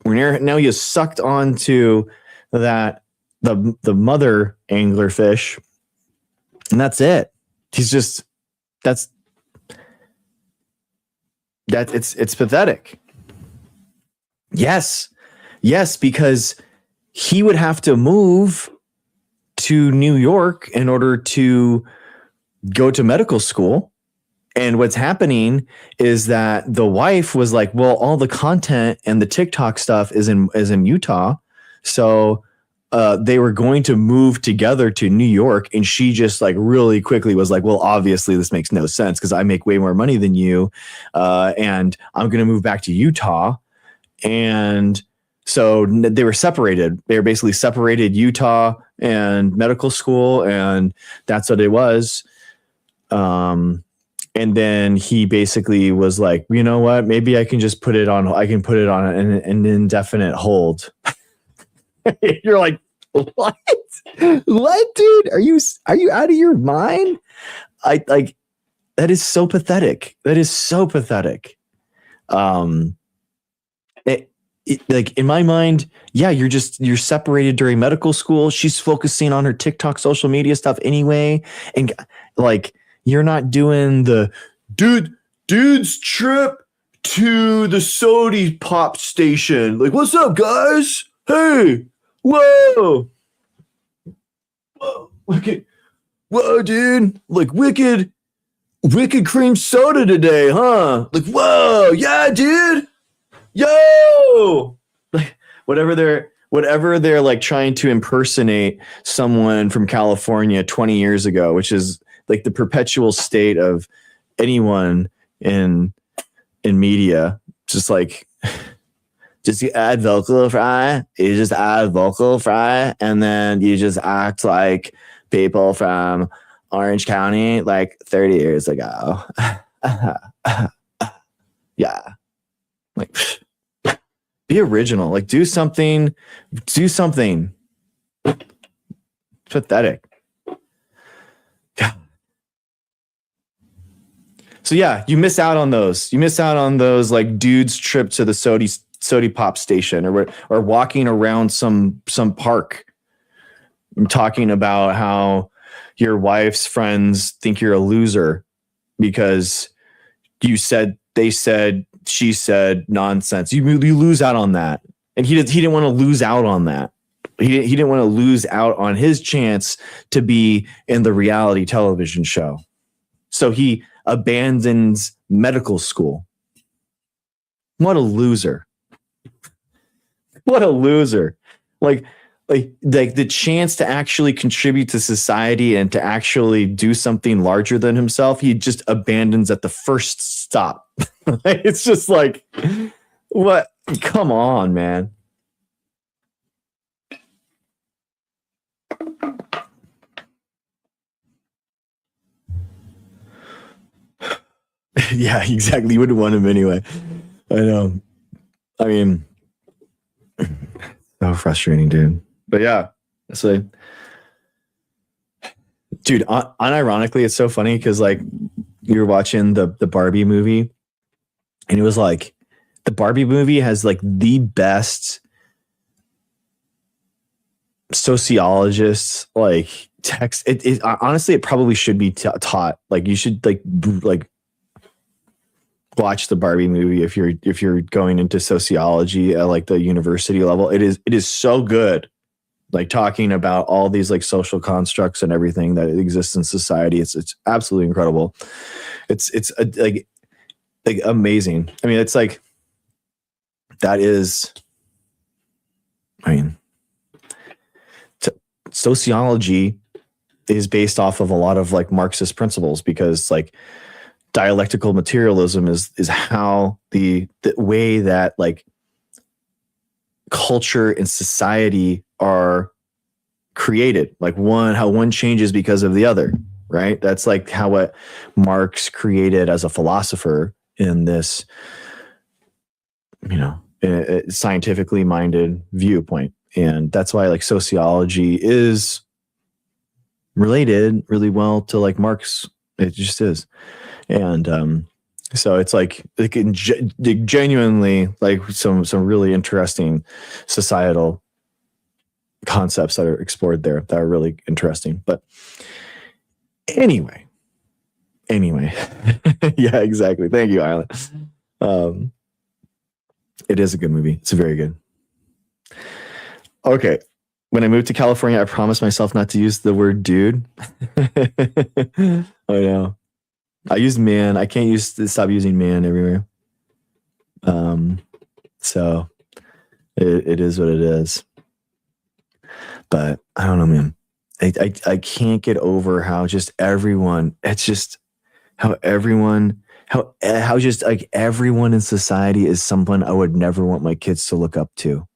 Now he is sucked onto that the mother anglerfish, and that's it. He's just it's pathetic. Yes, because he would have to move to New York in order to go to medical school. And what's happening is that the wife was like, well, all the content and the TikTok stuff is in Utah. So they were going to move together to New York. And she just like really quickly was like, well, obviously this makes no sense because I make way more money than you. And I'm going to move back to Utah. And so they were separated. They were basically separated, Utah and medical school. And that's what it was. And then he basically was like, you know what, maybe I can put it on an indefinite hold. You're like, what? What, dude? Are you out of your mind? I like that is so pathetic. That is so pathetic. Like in my mind, yeah, you're separated during medical school. She's focusing on her TikTok social media stuff anyway, and like you're not doing the dude's trip to the Sody pop station. Like, what's up, guys? Hey, whoa, whoa, dude! Like wicked cream soda today, huh? Like, whoa, yeah, dude. Yo, like whatever they're like trying to impersonate someone from California 20 years ago, which is like the perpetual state of anyone in media. Just like just you add vocal fry, you just add vocal fry, and then you just act like people from Orange County like 30 years ago. Yeah, like be original, like do something pathetic. Yeah. So yeah, you miss out on those like dude's trip to the Sody pop station or walking around some park. I'm talking about how your wife's friends think you're a loser because they said she said nonsense. You lose out on that, and he didn't want to lose out on that. He didn't want to lose out on his chance to be in the reality television show. So he abandons medical school. What a loser! What a loser! Like the chance to actually contribute to society and to actually do something larger than himself, he just abandons at the first stop. It's just like, what? Come on, man. Yeah, exactly. You wouldn't want him anyway. I know. I mean, so frustrating, dude. But yeah, so, dude, unironically, it's so funny because like you were watching the Barbie movie, and it was like the Barbie movie has like the best sociologists like text. It honestly, it probably should be taught. Like you should like watch the Barbie movie if you're going into sociology at like the university level. It is so good. Like talking about all these like social constructs and everything that exists in society. It's absolutely incredible. It's like amazing. I mean, it's like, that is, I mean, sociology is based off of a lot of like Marxist principles, because like dialectical materialism is how the way that like culture and society are created, like how one changes because of the other, right? That's like how what Marx created as a philosopher in this, scientifically minded viewpoint. And that's why like sociology is related really well to like Marx. It just is. And so it's like genuinely like some really interesting societal concepts that are explored there that are really interesting. But anyway, yeah, exactly. Thank you, Island. It is a good movie. It's very good. Okay. When I moved to California, I promised myself not to use the word dude. I know. I use man. I can't stop using man everywhere. So it is what it is. But I don't know, man. I can't get over how just everyone, it's just how just like everyone in society is someone I would never want my kids to look up to.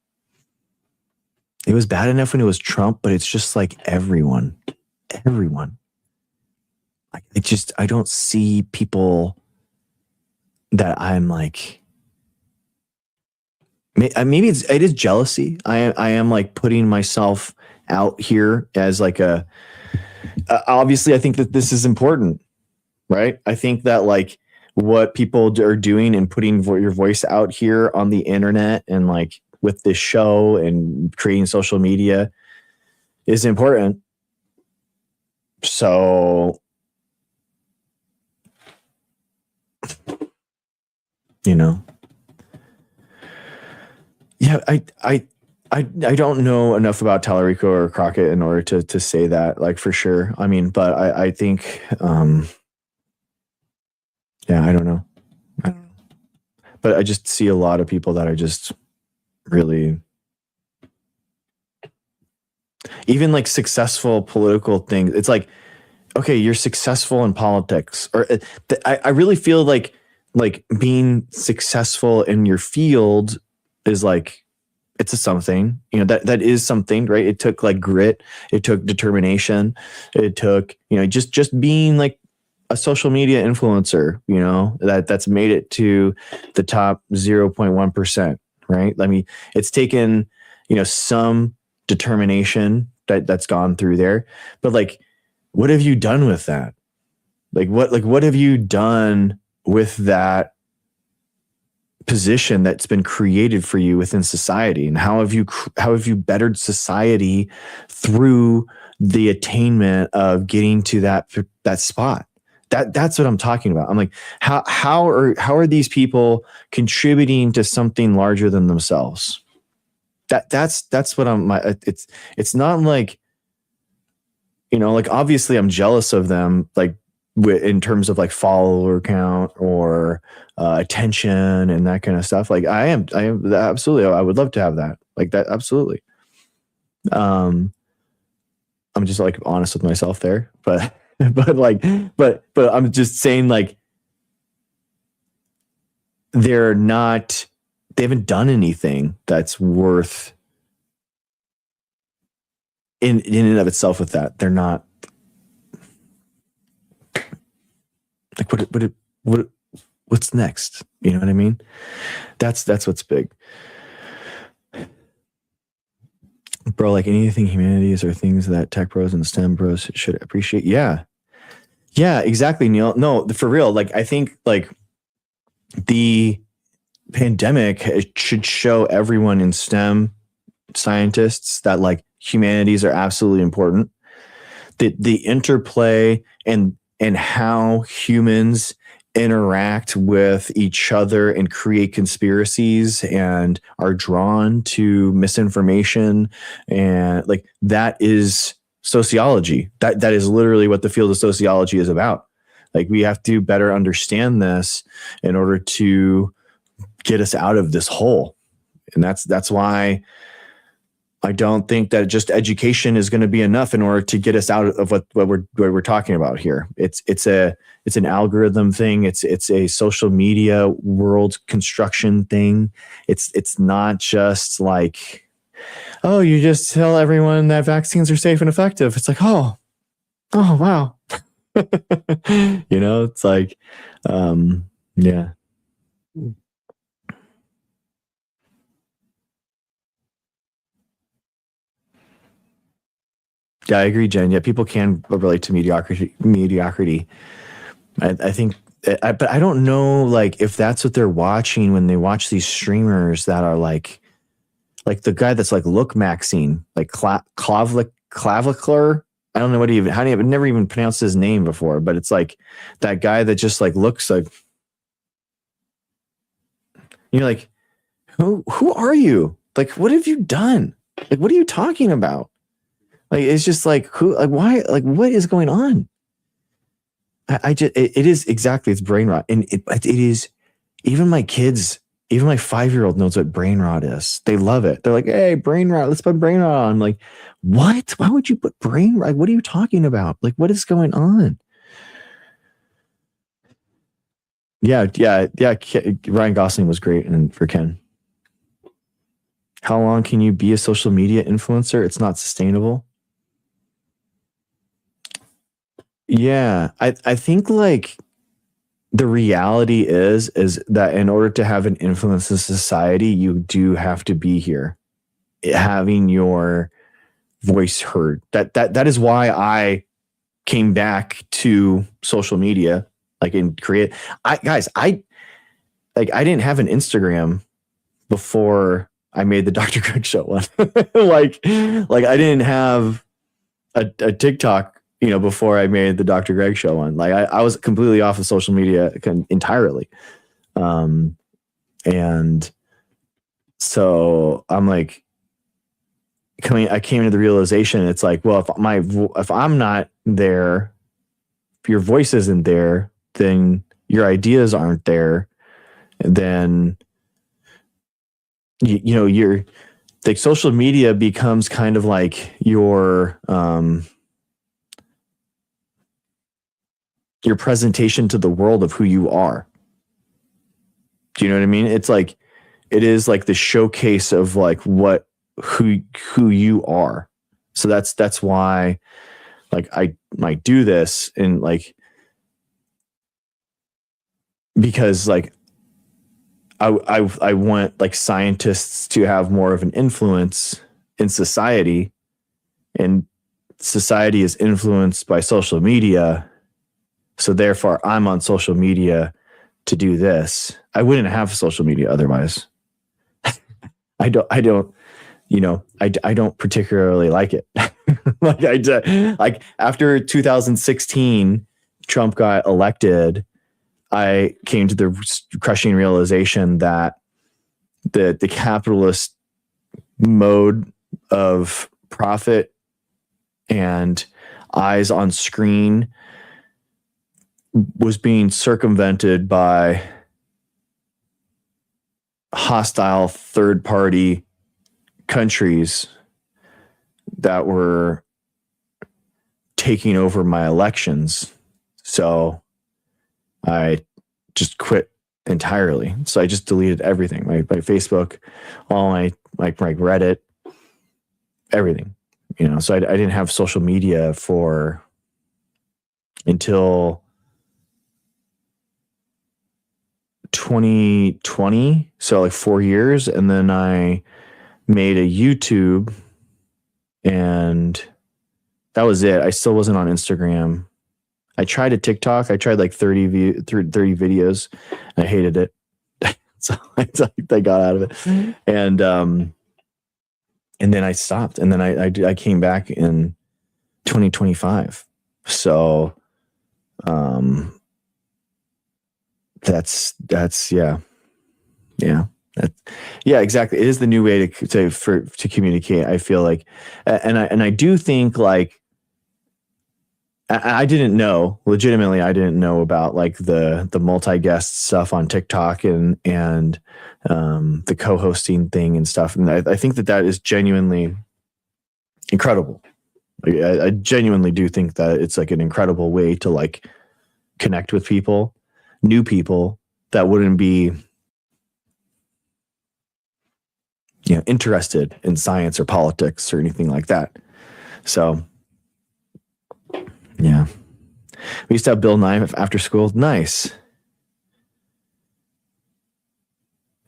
It was bad enough when it was Trump, but it's just like everyone. I don't see people that I'm like, maybe it is jealousy. I am like putting myself out here as like a, obviously I think that this is important, right? I think that like what people are doing and putting your voice out here on the internet and like with this show and creating social media is important. So, you know, yeah, I don't know enough about Tallarico or Crockett in order to say that, like, for sure. I mean, but I think, yeah, I don't know. But I just see a lot of people that are just really, even like successful political things. It's like, okay, you're successful in politics, or I really feel like being successful in your field is like, it's a something, you know, that is something, right? It took like grit, it took determination, it took, you know, just being like a social media influencer, you know, that's made it to the top 0.1%, right? I mean, it's taken, you know, some determination that's gone through there, but like, what have you done with that? What have you done with that position that's been created for you within society, and how have you bettered society through the attainment of getting to that spot? That's what I'm talking about. I'm like, how are these people contributing to something larger than themselves? That's what it's not like, you know, like obviously I'm jealous of them, like in terms of like follower count or attention and that kind of stuff. Like I am absolutely. I would love to have that, like that. Absolutely. I'm just like honest with myself there, but I'm just saying, like, they haven't done anything that's worth in and of itself with that. They're not like, what's next? You know what I mean? That's what's big. Bro, like anything humanities are things that tech bros and STEM bros should appreciate. Yeah, exactly, Neil. No, for real. Like, I think like the pandemic should show everyone in STEM scientists that like humanities are absolutely important. The interplay and how humans interact with each other and create conspiracies and are drawn to misinformation, and like that is sociology. That is literally what the field of sociology is about. Like, we have to better understand this in order to get us out of this hole. And that's why I don't think that just education is going to be enough in order to get us out of what we're talking about here. It's an algorithm thing. It's a social media world construction thing. It's not just like, oh, you just tell everyone that vaccines are safe and effective. It's like, oh wow. You know, it's like, yeah. Yeah, I agree, Jen. Yeah, people can relate to mediocrity. I think, but I don't know, like, if that's what they're watching when they watch these streamers that are like the guy that's like Look Maxine, like Clavicler. I don't know I've never even pronounced his name before, but it's like that guy that just like looks like, you're like, who are you? Like, what have you done? Like, what are you talking about? Like, it's just like, why, like, what is going on? It is exactly, it's brain rot. And it is, even my kids, even my 5-year-old knows what brain rot is. They love it. They're like, hey, brain rot, let's put brain rot on. I'm like, what? Why would you put brain rot? What are you talking about? Like, what is going on? Yeah. Ryan Gosling was great and for Ken. How long can you be a social media influencer? It's not sustainable. Yeah, I think like the reality is that in order to have an influence in society, you do have to be here, having your voice heard. That is why I came back to social media, like in create. I didn't have an Instagram before I made the Dr. Greg show one. like I didn't have a TikTok, before I made the Dr. Greg show one. Like I was completely off of social media entirely. And so I'm like, I came to the realization, it's like, well, if I'm not there, if your voice isn't there, then your ideas aren't there, then you're like, social media becomes kind of like your presentation to the world of who you are. Do you know what I mean? It's like, it is like the showcase of like who you are. So that's why, like, I might do this, and like, because like I want like scientists to have more of an influence in society, and society is influenced by social media. So therefore I'm on social media to do this. I wouldn't have social media otherwise. I don't particularly like it. Like after 2016, Trump got elected, I came to the crushing realization that the capitalist mode of profit and eyes on screen was being circumvented by hostile third-party countries that were taking over my elections. So I just quit entirely. So I just deleted everything, my Facebook, all my Reddit, everything. So I didn't have social media until 2020, so like 4 years, and then I made a YouTube, and that was it. I still wasn't on Instagram. I tried a TikTok. I tried like 30 videos. I hated it. So I got out of it. And then I stopped, and then I came back in 2025. So that's yeah. Yeah, exactly. It is the new way to communicate. I feel like, and I do think, like, I didn't know about like the multi-guest stuff on TikTok and the co-hosting thing and stuff. And I think that is genuinely incredible. I genuinely do think that it's like an incredible way to like connect with people, new people that wouldn't be, interested in science or politics or anything like that. So, yeah. We used to have Bill Nye after school. Nice.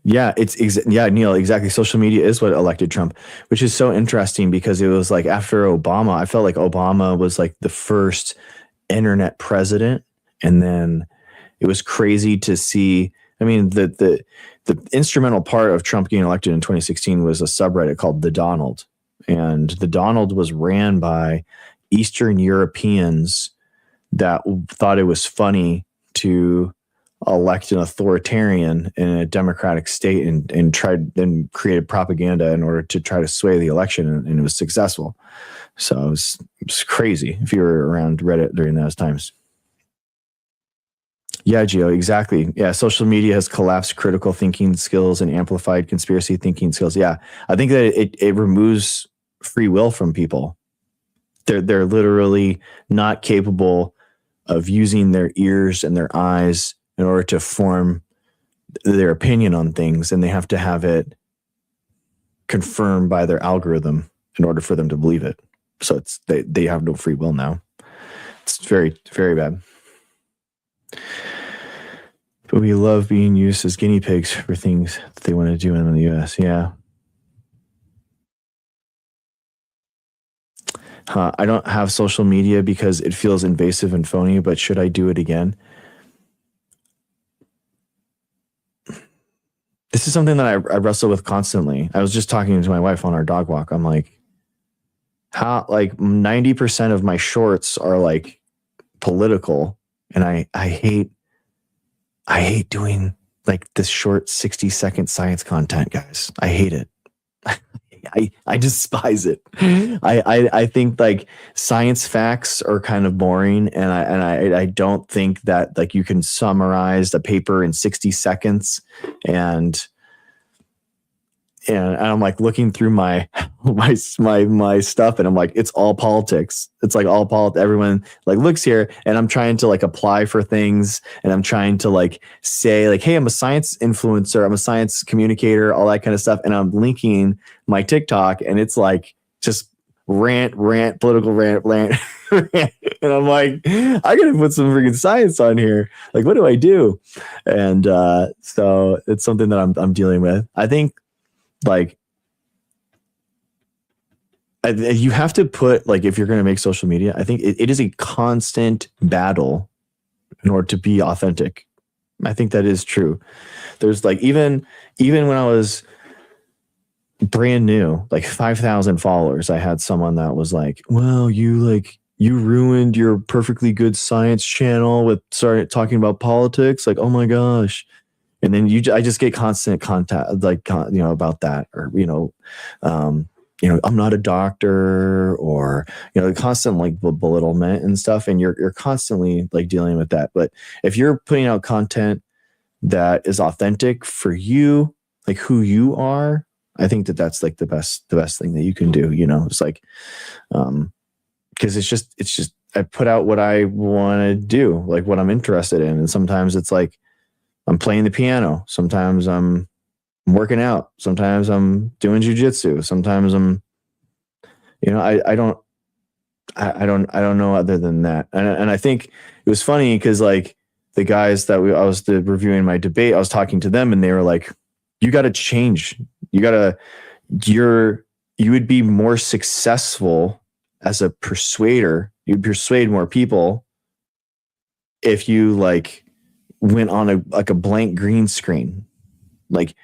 Yeah, Neil, exactly. Social media is what elected Trump, which is so interesting because it was like after Obama, I felt like Obama was like the first internet president. And then it was crazy to see. I mean, the instrumental part of Trump getting elected in 2016 was a subreddit called The Donald. And The Donald was ran by Eastern Europeans that thought it was funny to elect an authoritarian in a democratic state and created propaganda in order to try to sway the election, and it was successful. So it was crazy if you were around Reddit during those times. Yeah, Gio, exactly. Yeah, social media has collapsed critical thinking skills and amplified conspiracy thinking skills. Yeah, I think that it removes free will from people. They're literally not capable of using their ears and their eyes in order to form their opinion on things, and they have to have it confirmed by their algorithm in order for them to believe it. So they have no free will now. It's very, very bad. But we love being used as guinea pigs for things that they want to do in the US. Yeah. I don't have social media because it feels invasive and phony, but should I do it again? This is something that I wrestle with constantly. I was just talking to my wife on our dog walk. I'm like, how, like 90% of my shorts are like political, and I hate doing like this short 60-second science content, guys. I hate it. I despise it. I think like science facts are kind of boring, and I don't think that like you can summarize a paper in 60 seconds. And I'm like looking through my stuff, and I'm like, it's all politics. It's like all politics. Everyone like looks here, and I'm trying to like apply for things, and I'm trying to like say like, hey, I'm a science influencer, I'm a science communicator, all that kind of stuff. And I'm linking my TikTok, and it's like just rant, political rant. And I'm like, I gotta put some freaking science on here. Like, what do I do? And so it's something that I'm dealing with. I think like you have to put, like, if you're going to make social media, I think it is a constant battle in order to be authentic. I think that is true. There's like, even when I was brand new, like 5,000 followers, I had someone that was like, well, you ruined your perfectly good science channel with started talking about politics. Like, oh my gosh. And then I just get constant contact, like, about that, or, I'm not a doctor, or, constant like belittlement and stuff. And you're constantly like dealing with that. But if you're putting out content that is authentic for you, like who you are, I think that's like the best thing that you can do. It's like, cause it's just, I put out what I want to do, like what I'm interested in. And sometimes it's like, I'm playing the piano. Sometimes I'm working out. Sometimes I'm doing jujitsu. Sometimes I'm, I don't know other than that. And I think it was funny because like the guys that I was reviewing my debate, I was talking to them, and they were like, you got to change. You would be more successful as a persuader. You'd persuade more people if you like went on a blank green screen. Like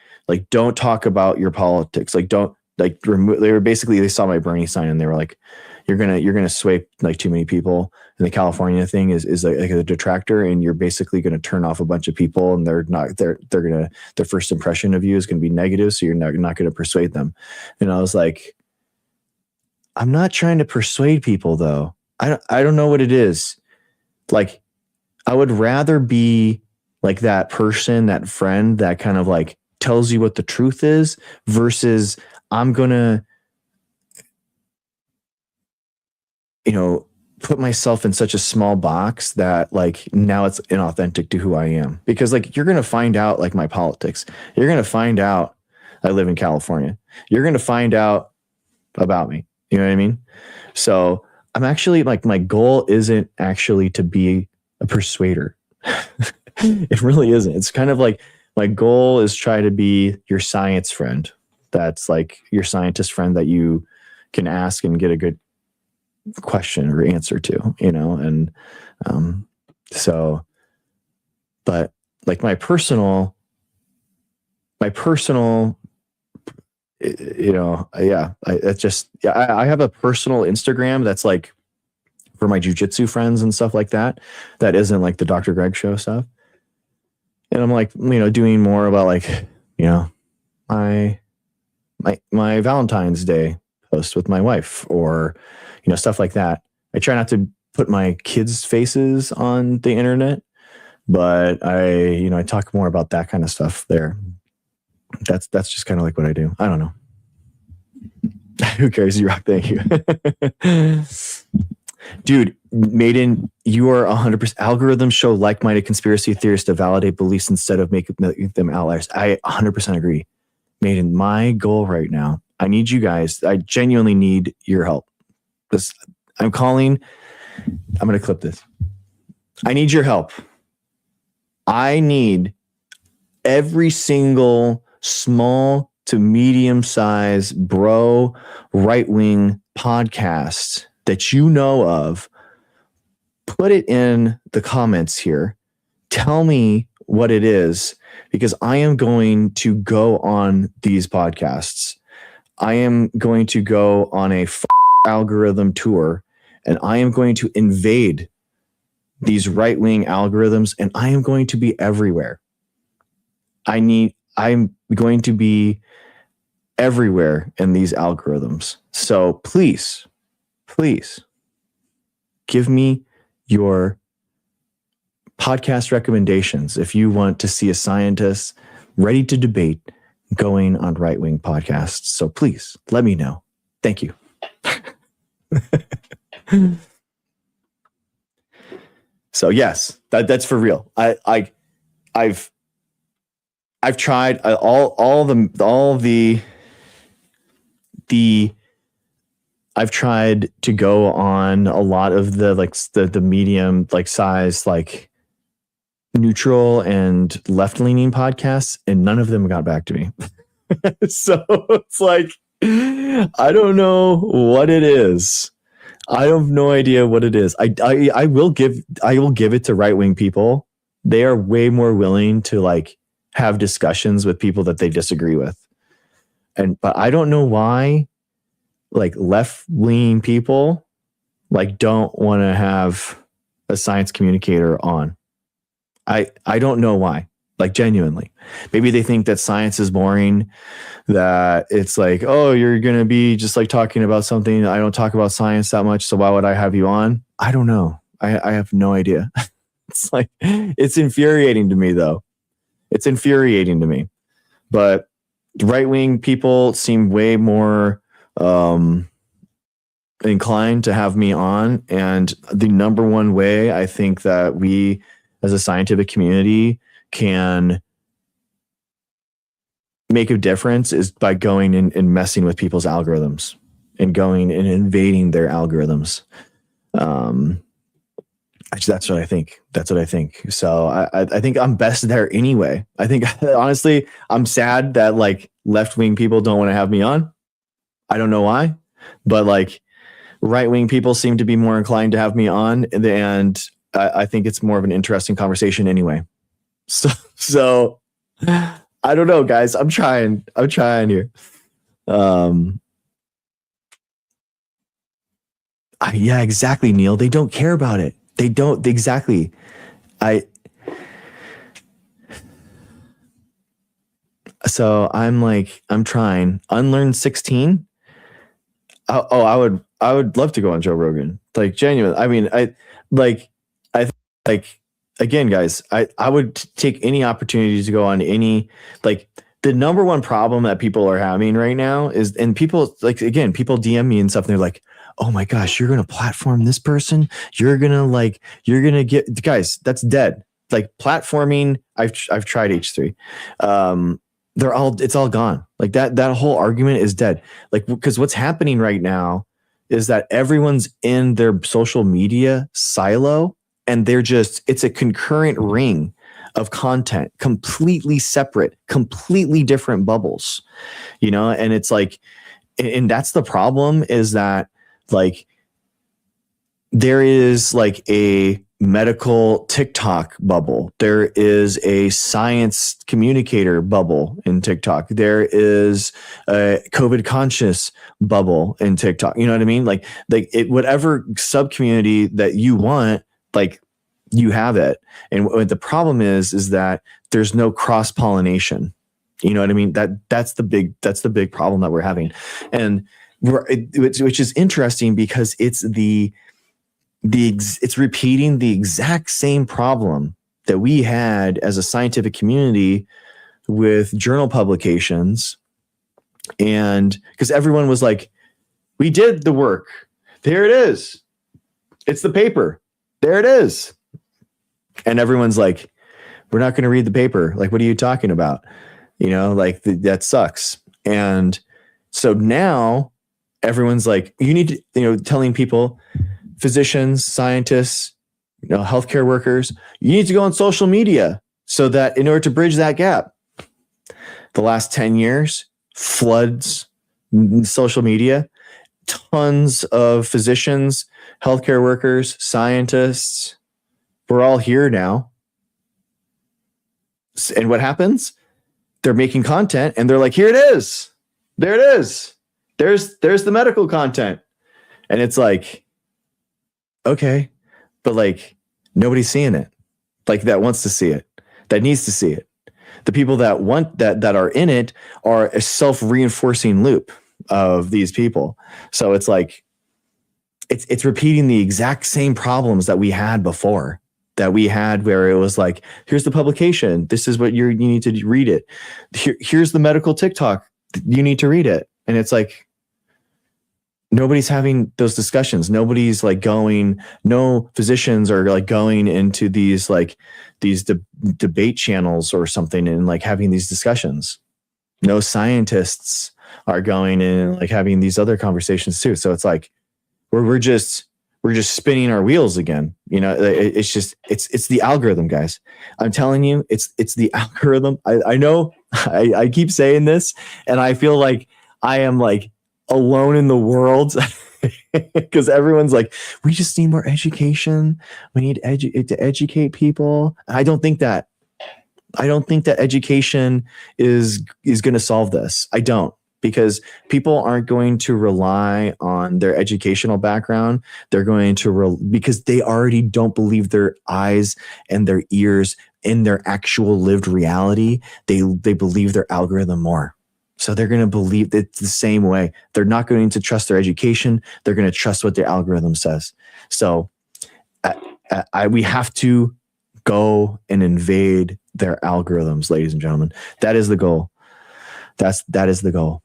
don't talk about your politics. Like don't like remove. They saw my Bernie sign, and they were like, you're gonna sway like too many people. And the California thing is like a detractor, and you're basically gonna turn off a bunch of people, and their first impression of you is gonna be negative, so you're not gonna persuade them. And I was like, I'm not trying to persuade people though. I don't know what it is. Like, I would rather be like that person, that friend that kind of like tells you what the truth is, versus I'm going to, put myself in such a small box that like now it's inauthentic to who I am. Because like, you're going to find out like my politics. You're going to find out I live in California. You're going to find out about me. You know what I mean? So I'm actually like, my goal isn't actually to be a persuader. It really isn't. It's kind of like my goal is try to be your science friend. That's like your scientist friend that you can ask and get a good question or answer to, and so, but like my personal, I have a personal Instagram that's like for my jujitsu friends and stuff like that. That isn't like the Dr. Greg show stuff. And I'm like, doing more about like, my Valentine's Day post with my wife, or, stuff like that. I try not to put my kids' faces on the internet, but I talk more about that kind of stuff there. That's just kind of like what I do. I don't know. Who cares? You rock. Thank you. Dude, Maiden, you are 100%. Algorithms show like-minded conspiracy theorists to validate beliefs instead of making them outliers. I 100% agree. Maiden, my goal right now, I need you guys. I genuinely need your help. I'm going to clip this. I need your help. I need every single small to medium-sized right-wing podcast that you know of, put it in the comments here. Tell me what it is, because I am going to go on these podcasts. I am going to go on a algorithm tour, and I am going to invade these right-wing algorithms, and I am going to be everywhere. I'm going to be everywhere in these algorithms. So please give me your podcast recommendations if you want to see a scientist ready to debate going on right-wing podcasts. So please let me know. Thank you. So yes, that's for real. I've tried I've tried to go on a lot of the medium size neutral and left-leaning podcasts, and none of them got back to me. So it's I don't know what it is. I have no idea what it is. I will give it to right-wing people. They are way more willing to have discussions with people that they disagree with. But I don't know why left-leaning people don't want to have a science communicator on. I don't know why. Genuinely. Maybe they think that science is boring, that it's oh, you're going to be just talking about something. I don't talk about science that much, so why would I have you on? I don't know. I have no idea. It's it's infuriating to me, though. It's infuriating to me. But right-wing people seem way more inclined to have me on. And the number one way I think that we as a scientific community can make a difference is by going in and messing with people's algorithms and going and invading their algorithms. That's what I think. So I think I'm best there anyway. I think honestly, I'm sad that left-wing people don't want to have me on. I don't know why, but right-wing people seem to be more inclined to have me on, and I think it's more of an interesting conversation anyway. So I don't know, guys. I'm trying here. Yeah, exactly, Neil. They don't care about it. They don't exactly. So I'm trying. Unlearn 16. Oh, I would love to go on Joe Rogan. Genuine. I mean, again, guys, I would take any opportunity to go on any, the number one problem that people are having right now is, and people people DM me and stuff, and they're oh my gosh, you're going to platform this person. You're going to get, guys, that's dead. Platforming. I've tried H3. It's all gone. That whole argument is dead. Because what's happening right now is that everyone's in their social media silo, and it's a concurrent ring of content, completely separate, completely different bubbles, and it's and that's the problem, is that there is a medical TikTok bubble. There is a science communicator bubble in TikTok. There is a COVID conscious bubble in TikTok. You know what I mean? Whatever sub community that you want, you have it. And what the problem is that there's no cross pollination. You know what I mean? That's the big problem that we're having. And which is interesting, because it's it's repeating the exact same problem that we had as a scientific community with journal publications. And because everyone was we did the work. There it is. It's the paper. There it is. And everyone's we're not going to read the paper. What are you talking about? That sucks. And so now everyone's you need to, telling people, physicians, scientists, healthcare workers, you need to go on social media so that in order to bridge that gap. The last 10 years, floods, social media, tons of physicians, healthcare workers, scientists. We're all here now. And what happens? They're making content and they're like, here it is. There it is. There's the medical content. And it's like, okay, but like nobody's seeing it. Like that wants to see it, that needs to see it. The people that want that are in it are a self-reinforcing loop of these people. So it's like, it's repeating the exact same problems that we had before, that we had where it was like, here's the publication. This is what you need to read it. Here's the medical TikTok. You need to read it. And it's like, nobody's having those discussions. Nobody's like no physicians are like going into these debate channels or something and like having these discussions. No scientists are going in and like having these other conversations too. So it's like, we're just spinning our wheels again. You know, it's the algorithm, guys. I'm telling you, it's the algorithm. I know I keep saying this and I feel like I am like alone in the world because everyone's like, we just need more education. We need to educate people. I don't think that education is going to solve this. I don't, because people aren't going to rely on their educational background. They're going to because they already don't believe their eyes and their ears in their actual lived reality. They believe their algorithm more. So they're going to believe it the same way. They're not going to trust their education. They're going to trust what their algorithm says. So we have to go and invade their algorithms, ladies and gentlemen. That is the goal. That is the goal.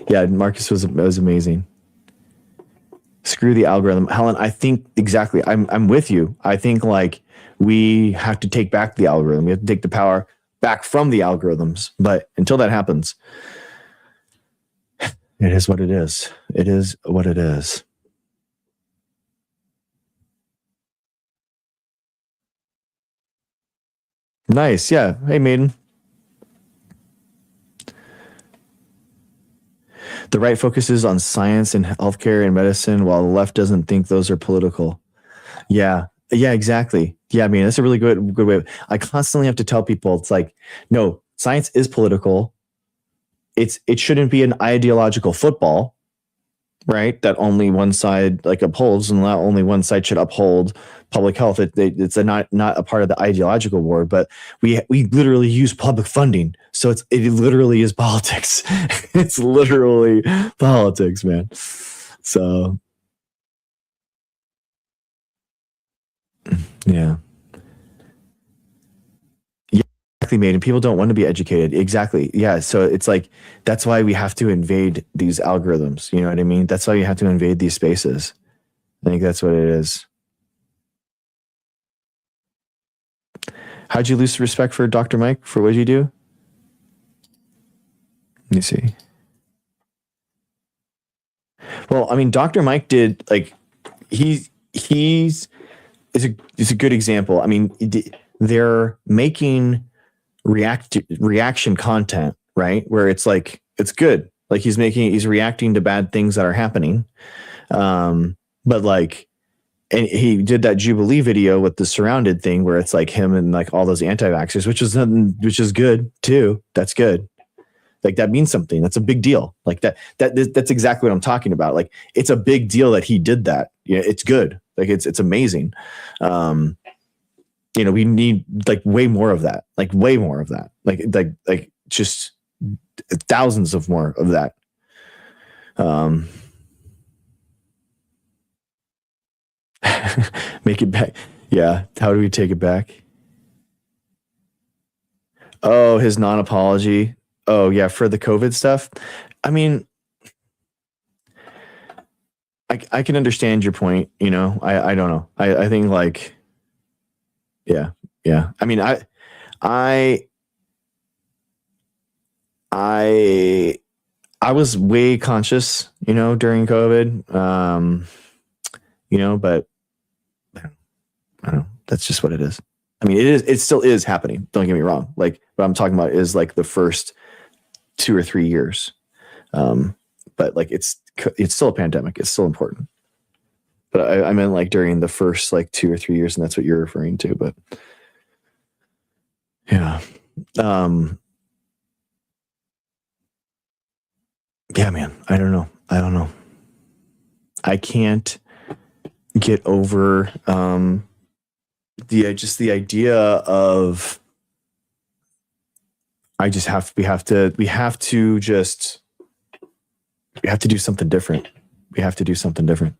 Yeah, Marcus was amazing. Screw the algorithm. Helen, I think exactly. I'm with you. I think like we have to take back the algorithm. We have to take the power back from the algorithms. But until that happens, it is what it is. It is what it is. Nice. Yeah. Hey, Maiden. The right focuses on science and healthcare and medicine, while the left doesn't think those are political. Yeah. Yeah, exactly. Yeah, I mean, that's a really good way. I constantly have to tell people, it's like, no, science is political. It shouldn't be an ideological football, right? That only one side like upholds, and not only one side should uphold public health. It's not a part of the ideological war, but we literally use public funding, so it literally is politics. It's literally politics, man. So yeah. Exactly, made, and people don't want to be educated. Exactly. Yeah. So it's like, that's why we have to invade these algorithms. You know what I mean? That's why you have to invade these spaces. I think that's what it is. How'd you lose respect for Dr. Mike? For what did you do? Let me see. Well, I mean, Dr. Mike did, like, he's a good example. I mean, they're making reaction content, right? Where it's like, it's good. Like he's reacting to bad things that are happening. But like, and he did that Jubilee video with the surrounded thing where it's like him and like all those anti-vaxxers, which is good too. That's good. Like that means something. That's a big deal. Like that's exactly what I'm talking about. Like it's a big deal that he did that. Yeah, it's good. Like it's amazing. You know, we need like way more of that. Like way more of that. Like just thousands of more of that. Make it back. Yeah. How do we take it back? Oh, his non-apology. Oh yeah, for the COVID stuff. I mean, I can understand your point. You know, I don't know. I think like, yeah. I mean, I was way conscious, you know, during COVID. You know, but I don't know. That's just what it is. I mean, it still is happening. Don't get me wrong. Like what I'm talking about is like the first 2 or 3 years. But like it's still a pandemic. It's still important. But I meant like during the first like 2 or 3 years, and that's what you're referring to. But yeah. Yeah, man. I don't know. I can't get over the idea of we have to do something different. We have to do something different.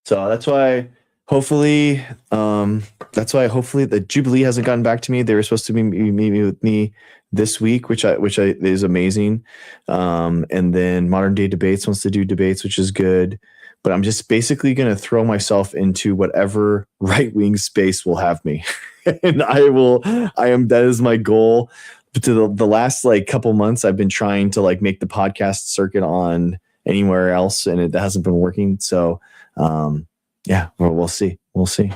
So that's why hopefully the Jubilee hasn't gotten back to me. They were supposed to be meeting with me this week, which is amazing. And then Modern Day Debates wants to do debates, which is good. But I'm just basically going to throw myself into whatever right-wing space will have me. And that is my goal. But to the last like couple months, I've been trying to like make the podcast circuit on anywhere else, and it hasn't been working. So, yeah, we'll see. We'll see.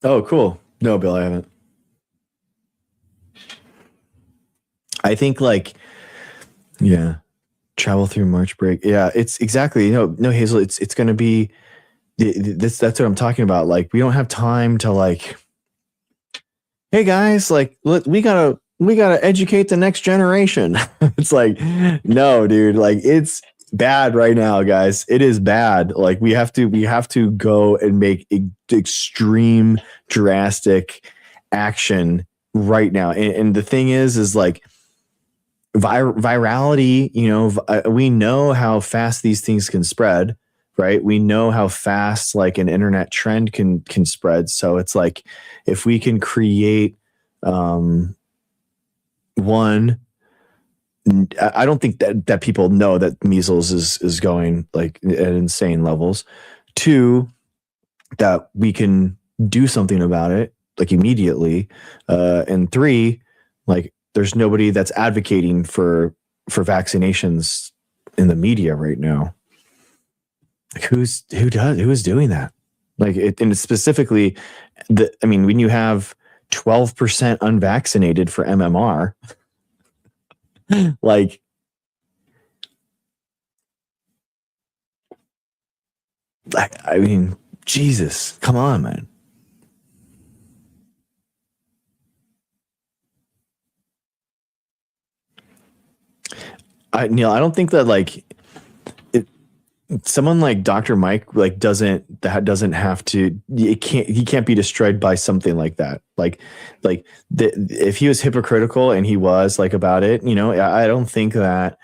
Oh, cool. No, Bill, I haven't. I think like, yeah, travel through March break. Yeah, it's exactly, no, Hazel, it's going to be that's what I'm talking about. Like, we don't have time to like, hey guys, like, we gotta educate the next generation. It's like, no, dude, like it's bad right now, guys. It is bad. Like we have to go and make extreme, drastic action right now. And the thing is like virality, we know how fast these things can spread, right? We know how fast like an internet trend can spread. So it's like, if we can create, one, I don't think that people know that measles is going like at insane levels. 2, that we can do something about it like immediately. And 3, like there's nobody that's advocating for vaccinations in the media right now. Like who is doing that? Like and specifically when you have 12% unvaccinated for MMR, like Jesus, come on, man. Neil, I don't think that like someone like Dr. Mike like doesn't have to. He can't be destroyed by something like that. If he was hypocritical and he was like about it, I don't think that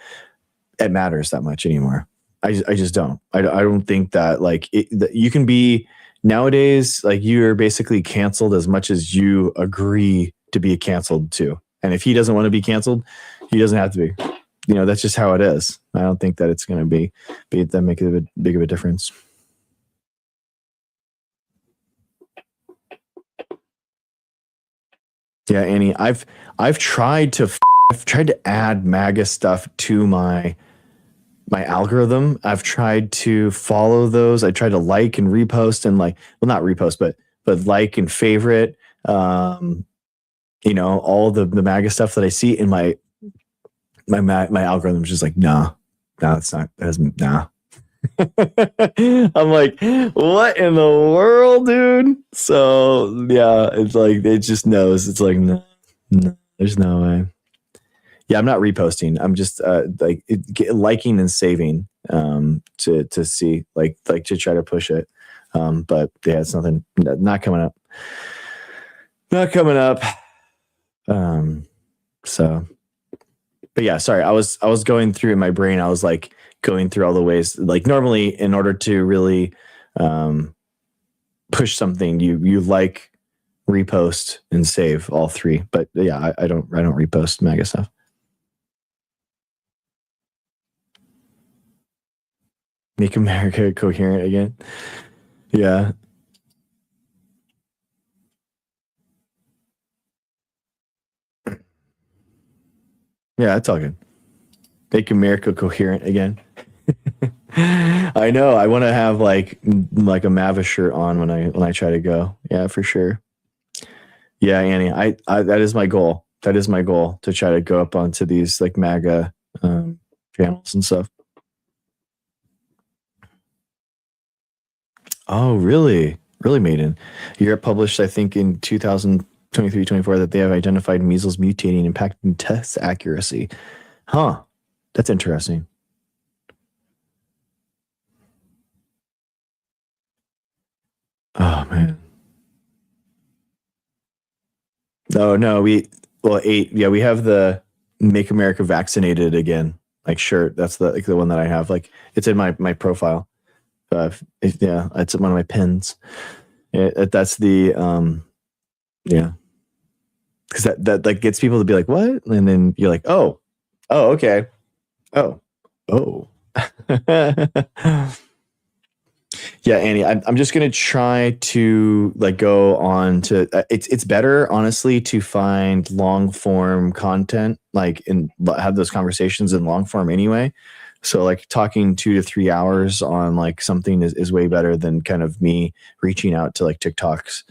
it matters that much anymore. I just don't. I don't think that like that you can be nowadays. Like you're basically canceled as much as you agree to be canceled too. And if he doesn't want to be canceled, he doesn't have to be. That's just how it is. I don't think that it's going to be that make a big of a difference. Yeah, Annie, I've tried to add MAGA stuff to my algorithm. I've tried to follow those. I tried to like and repost and not repost, but like and favorite. All the MAGA stuff that I see in my algorithm is just like, no, it's not. That doesn't. Nah. I'm like, what in the world, dude? So yeah, it's like it just knows. It's like no, there's no way. Yeah, I'm not reposting. I'm just liking and saving to see like to try to push it. But yeah, it's not coming up. Not coming up. So. But yeah, sorry, I was going through in my brain. I was like going through all the ways. Like normally, in order to really push something, you like, repost, and save all 3. But yeah, I don't repost MAGA stuff. Make America coherent again. Yeah. Yeah, it's all good. Make America coherent again. I know. I want to have like a Mavis shirt on when I try to go. Yeah, for sure. Yeah, Annie. I that is my goal. That is my goal, to try to go up onto these like MAGA channels and stuff. Oh, really? Really, Maiden? Europe published, I think, in 2023-24 that they have identified measles mutating, impacting test accuracy. Huh. That's interesting. Oh, man. No, we have the Make America Vaccinated Again like shirt. That's the one that I have. Like, it's in my profile. It's one of my pins. That's the because that like gets people to be like, what? And then you're like, oh, okay, oh. Yeah, Annie, I'm just gonna try to like go on to. It's better, honestly, to find long form content, like have those conversations in long form anyway. So like talking 2 to 3 hours on like something is way better than kind of me reaching out to like TikToks.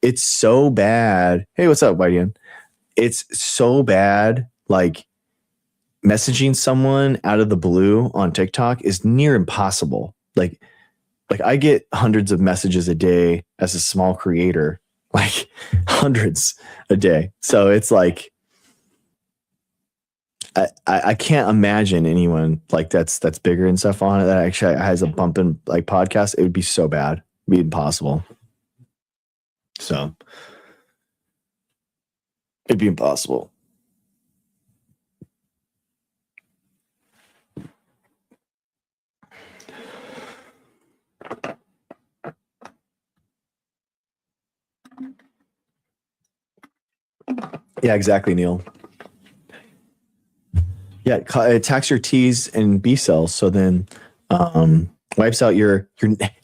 It's so bad. Hey, what's up, Whitey? It's so bad. Like messaging someone out of the blue on TikTok is near impossible. Like I get hundreds of messages a day as a small creator, like hundreds a day. So it's like, I can't imagine anyone like that's bigger and stuff on it that actually has a bumping like podcast. It would be so bad. It'd be impossible. So it'd be impossible. Yeah, exactly, Neil. Yeah, it attacks your T's and B cells, so then wipes out your.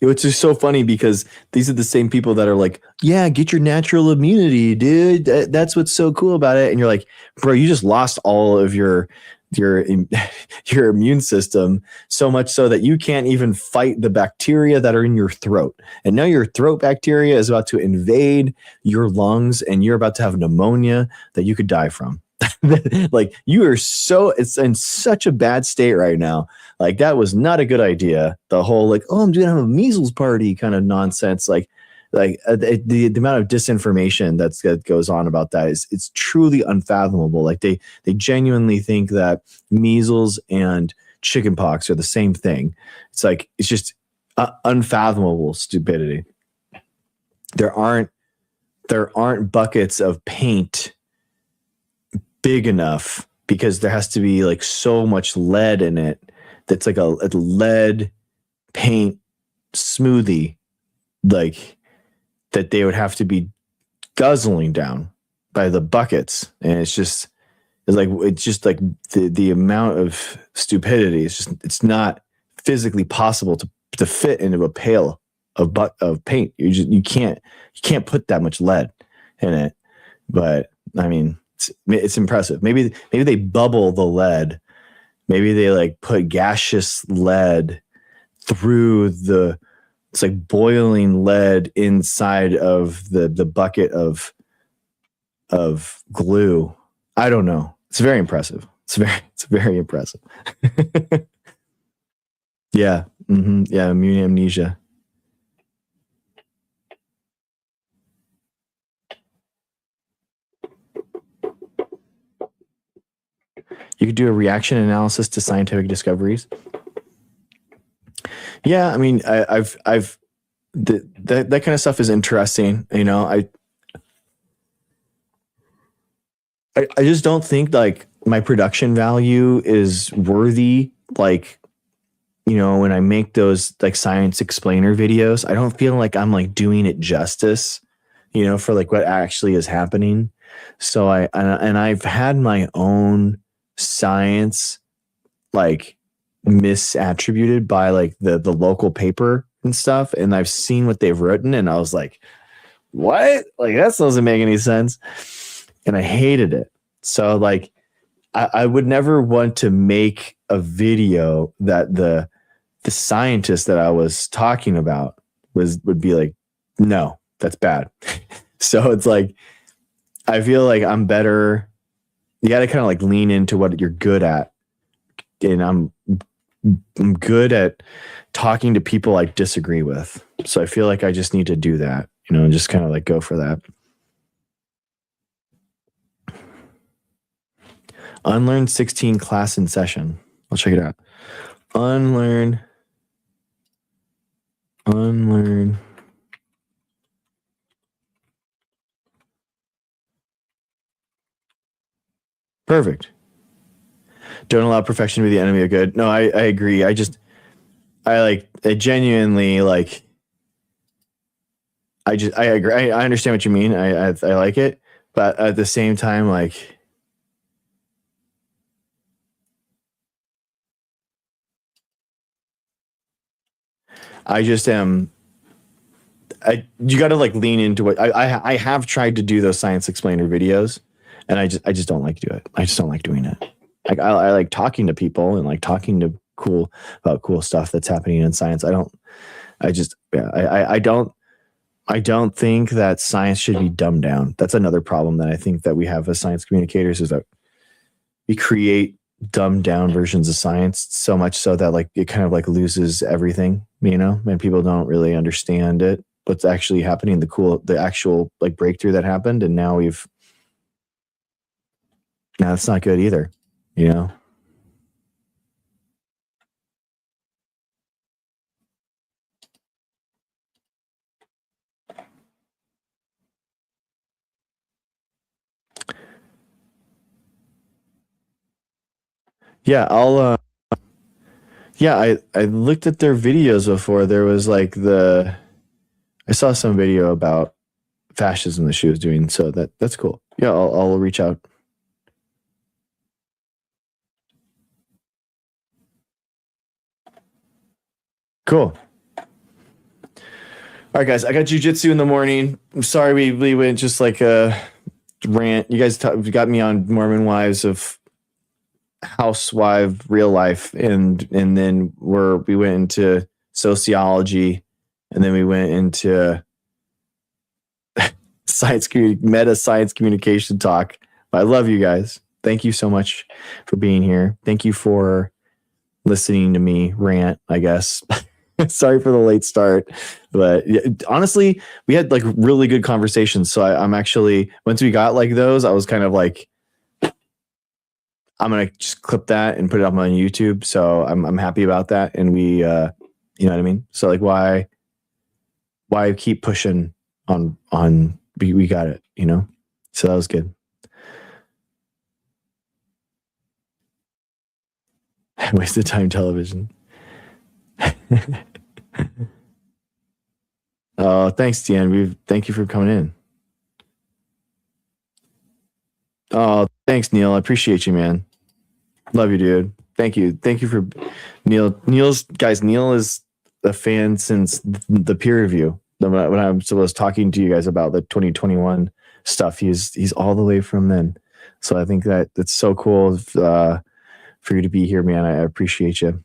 It's just so funny because these are the same people that are like, yeah, get your natural immunity, dude. That's what's so cool about it. And you're like, bro, you just lost all of your immune system, so much so that you can't even fight the bacteria that are in your throat. And now your throat bacteria is about to invade your lungs, and you're about to have pneumonia that you could die from. Like you are it's in such a bad state right now. Like that was not a good idea. The whole like, oh, I'm going to have a measles party kind of nonsense. Like the amount of disinformation that goes on about that it's truly unfathomable. Like they genuinely think that measles and chickenpox are the same thing. It's like, it's just unfathomable stupidity. There aren't buckets of paint big enough because there has to be like so much lead in it. That's like a lead paint smoothie, like that they would have to be guzzling down by the buckets. And it's just like the amount of stupidity. It's not physically possible to fit into a pail of paint. You can't put that much lead in it. But I mean, it's impressive. Maybe they bubble the lead. Maybe they like put gaseous lead through it's like boiling lead inside of the bucket of glue. I don't know. It's very impressive. It's very impressive. Yeah. Mm-hmm. Yeah. Immune amnesia. You could do a reaction analysis to scientific discoveries. Yeah, I mean, that kind of stuff is interesting. You know, I just don't think like my production value is worthy. Like, you know, when I make those like science explainer videos, I don't feel like I'm like doing it justice, you know, for like what actually is happening. So I've had my own science like misattributed by like the local paper and stuff, and I've seen what they've written and I was like, what? Like that doesn't make any sense. And I hated it. So like I would never want to make a video that the scientist that I was talking about would be like, no, that's bad. So it's like, I feel like I'm better. You got to kind of like lean into what you're good at. And I'm good at talking to people I disagree with. So I feel like I just need to do that, and just kind of like go for that. Unlearn 16 class in session. I'll check it out. Unlearn. Perfect. Don't allow perfection to be the enemy of good. No, I agree. I genuinely like, I agree. I understand what you mean. I like it, but at the same time, like, I just am. You got to like lean into what I have tried to do those science explainer videos, and I just don't like to do it. I just don't like doing it. Like I like talking to people and like talking to about cool stuff that's happening in science. I don't think that science should be dumbed down. That's another problem that I think that we have as science communicators, is that we create dumbed down versions of science so much so that like it kind of like loses everything, and people don't really understand it, what's actually happening, the actual like breakthrough that happened. And now that's not good either, Yeah, I looked at their videos before. There was like I saw some video about fascism that she was doing. So that's cool. Yeah, I'll reach out. Cool. All right, guys, I got jujitsu in the morning. I'm sorry we went just like a rant. You guys got me on Mormon Wives of Housewife Real Life, and then we went into sociology, and then we went into meta science communication talk. I love you guys. Thank you so much for being here. Thank you for listening to me rant, I guess. Sorry for the late start, but honestly, we had like really good conversations. So I'm actually, once we got like those, I was kind of like, I'm going to just clip that and put it up on YouTube. So I'm happy about that. And we, you know what I mean? So like, why keep pushing on, we got it, so that was good. Wasted time television. Oh, thanks, Deanne. Thank you for coming in. Oh, thanks, Neil. I appreciate you, man. Love you, dude. Thank you. Thank you for Neil. Neil is a fan since the peer review. When I was talking to you guys about the 2021 stuff, he's all the way from then. So I think that it's so cool for you to be here, man. I appreciate you.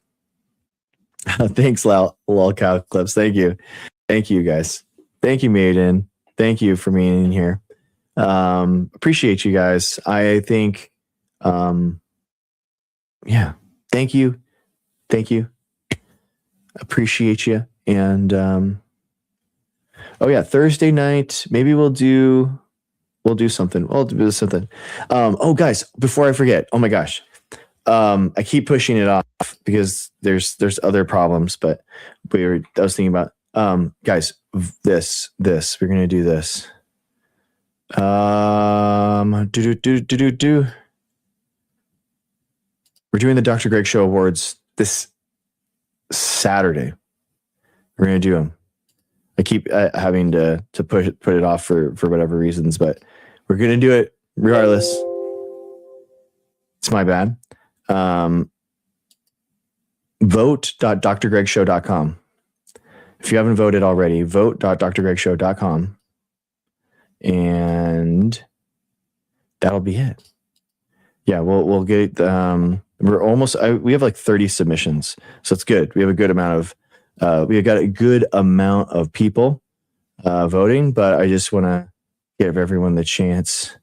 Thanks, lolcow clips. Thank you, guys. Thank you, Maiden. Thank you for being in here. Appreciate you guys. I think, yeah. Thank you. Appreciate you. And oh yeah, Thursday night. Maybe we'll do something. We'll do something. Oh guys, before I forget. Oh my gosh. I keep pushing it off because there's other problems, but I was thinking about, guys, this, we're going to do this. We're doing the Dr. Greg Show Awards this Saturday. We're going to do them. I keep having to put it off for whatever reasons, but we're going to do it regardless. It's my bad. Vote.drgregshow.com. If you haven't voted already, vote.drgregshow.com. And that'll be it. yeah, we'll get. We're almost. We have like 30 submissions, so it's good. We have a good amount of. We have got a good amount of people voting, but I just want to give everyone the chance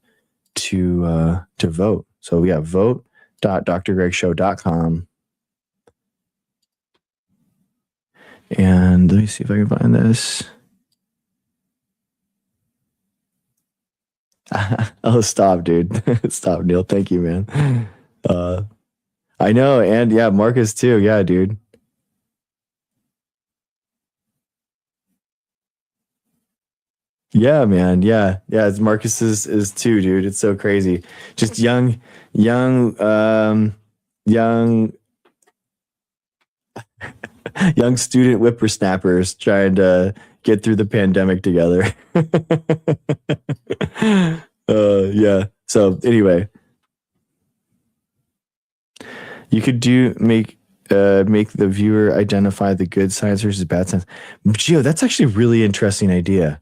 to vote. So yeah, vote.drgregshow.com. And let me see if I can find this. Oh, stop, dude. Stop, Neil. Thank you, man. I know. And yeah, Marcus too. Yeah, dude. Yeah, man. Yeah. Yeah. It's Marcus is too, dude. It's so crazy. Just young, young student whippersnappers trying to get through the pandemic together. Yeah. So anyway, you could make the viewer identify the good science versus bad science. Gio, that's actually a really interesting idea.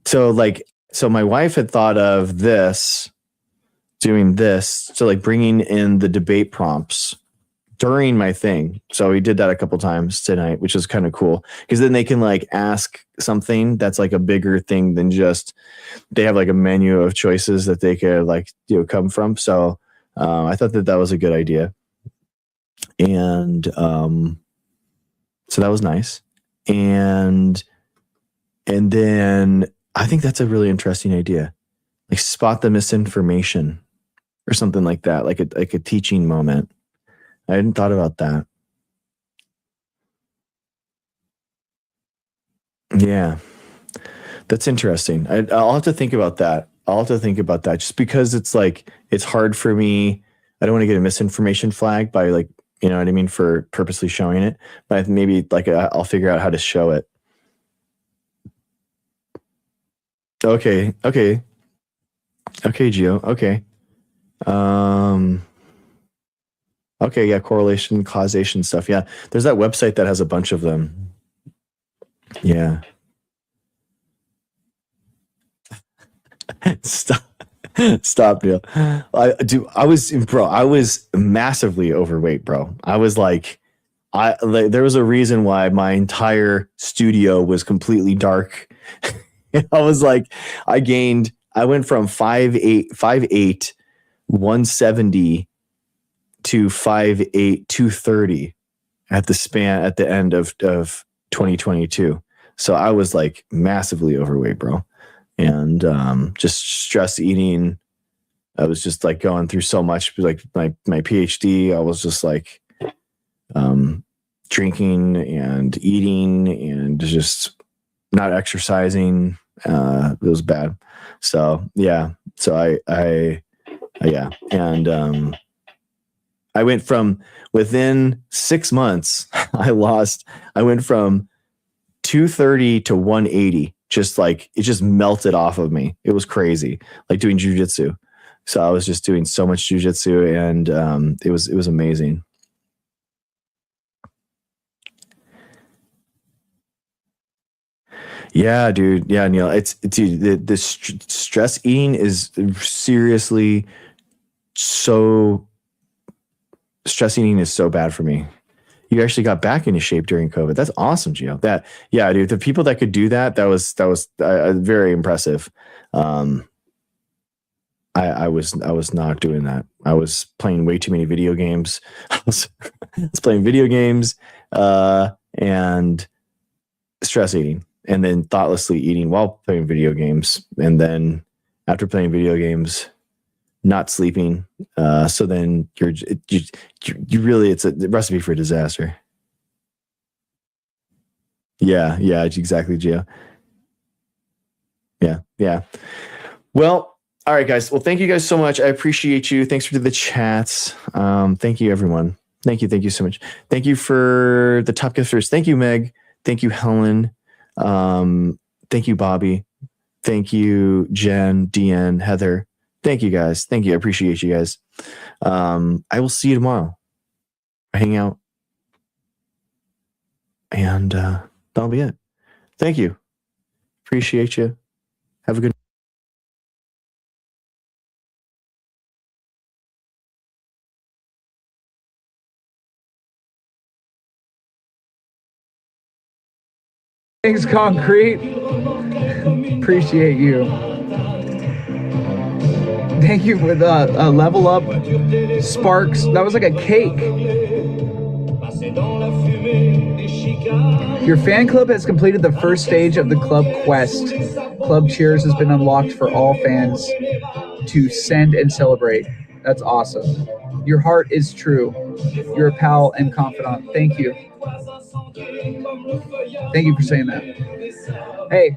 So my wife had thought of doing this. So like bringing in the debate prompts during my thing. So we did that a couple times tonight, which is kind of cool because then they can like ask something that's like a bigger thing than just they have like a menu of choices that they could come from. So I thought that was a good idea. And so that was nice. And then I think that's a really interesting idea. Like spot the misinformation or something like that, like a teaching moment. I hadn't thought about that. Yeah, that's interesting. I'll have to think about that. Just because it's hard for me. I don't want to get a misinformation flag by you know what I mean, for purposely showing it. But maybe I'll figure out how to show it. Okay, Gio. Okay. Okay, yeah, correlation, causation stuff. Yeah, there's that website that has a bunch of them. Yeah. Stop, Neil. I was massively overweight, bro. I was there was a reason why my entire studio was completely dark. I was I went from 5'8", 170 to 5'8", 230 at the end of 2022. So I was massively overweight, bro. And just stress eating. I was just going through so much, my PhD. I was just drinking and eating and just not exercising. It was bad. So yeah. So I and I went from within 6 months. I went from 230 to 180. It just melted off of me. It was crazy, like doing jujitsu. So I was just doing so much jujitsu, and it was amazing. Yeah, dude. Yeah, Neil. The stress eating is seriously so. Stress eating is so bad for me. You actually got back into shape during COVID. That's awesome, Gio. Yeah, dude. The people that could do that was very impressive. I was not doing that. I was playing way too many video games. I was playing video games and stress eating, and then thoughtlessly eating while playing video games, and then after playing video games, not sleeping. So then you really, it's a recipe for disaster. Yeah, exactly, Gio. Yeah. Well, all right, guys. Well, thank you guys so much. I appreciate you. Thanks for the chats. Thank you, everyone. Thank you so much. Thank you for the top gifters. Thank you, Meg. Thank you, Helen. Thank you, Bobby. Thank you, Jen, Deanne, Heather. Thank you, guys. Thank you. I appreciate you guys. I will see you tomorrow. Hang out. And that'll be it. Thank you. Appreciate you. Have a good Thanks, Concrete. Appreciate you. Thank you for the level up Sparks. That was like a cake. Your fan club has completed the first stage of the club quest. Club cheers has been unlocked for all fans to send and celebrate. That's awesome. Your heart is true. You're a pal and confidant. Thank you. Thank you for saying that. Hey.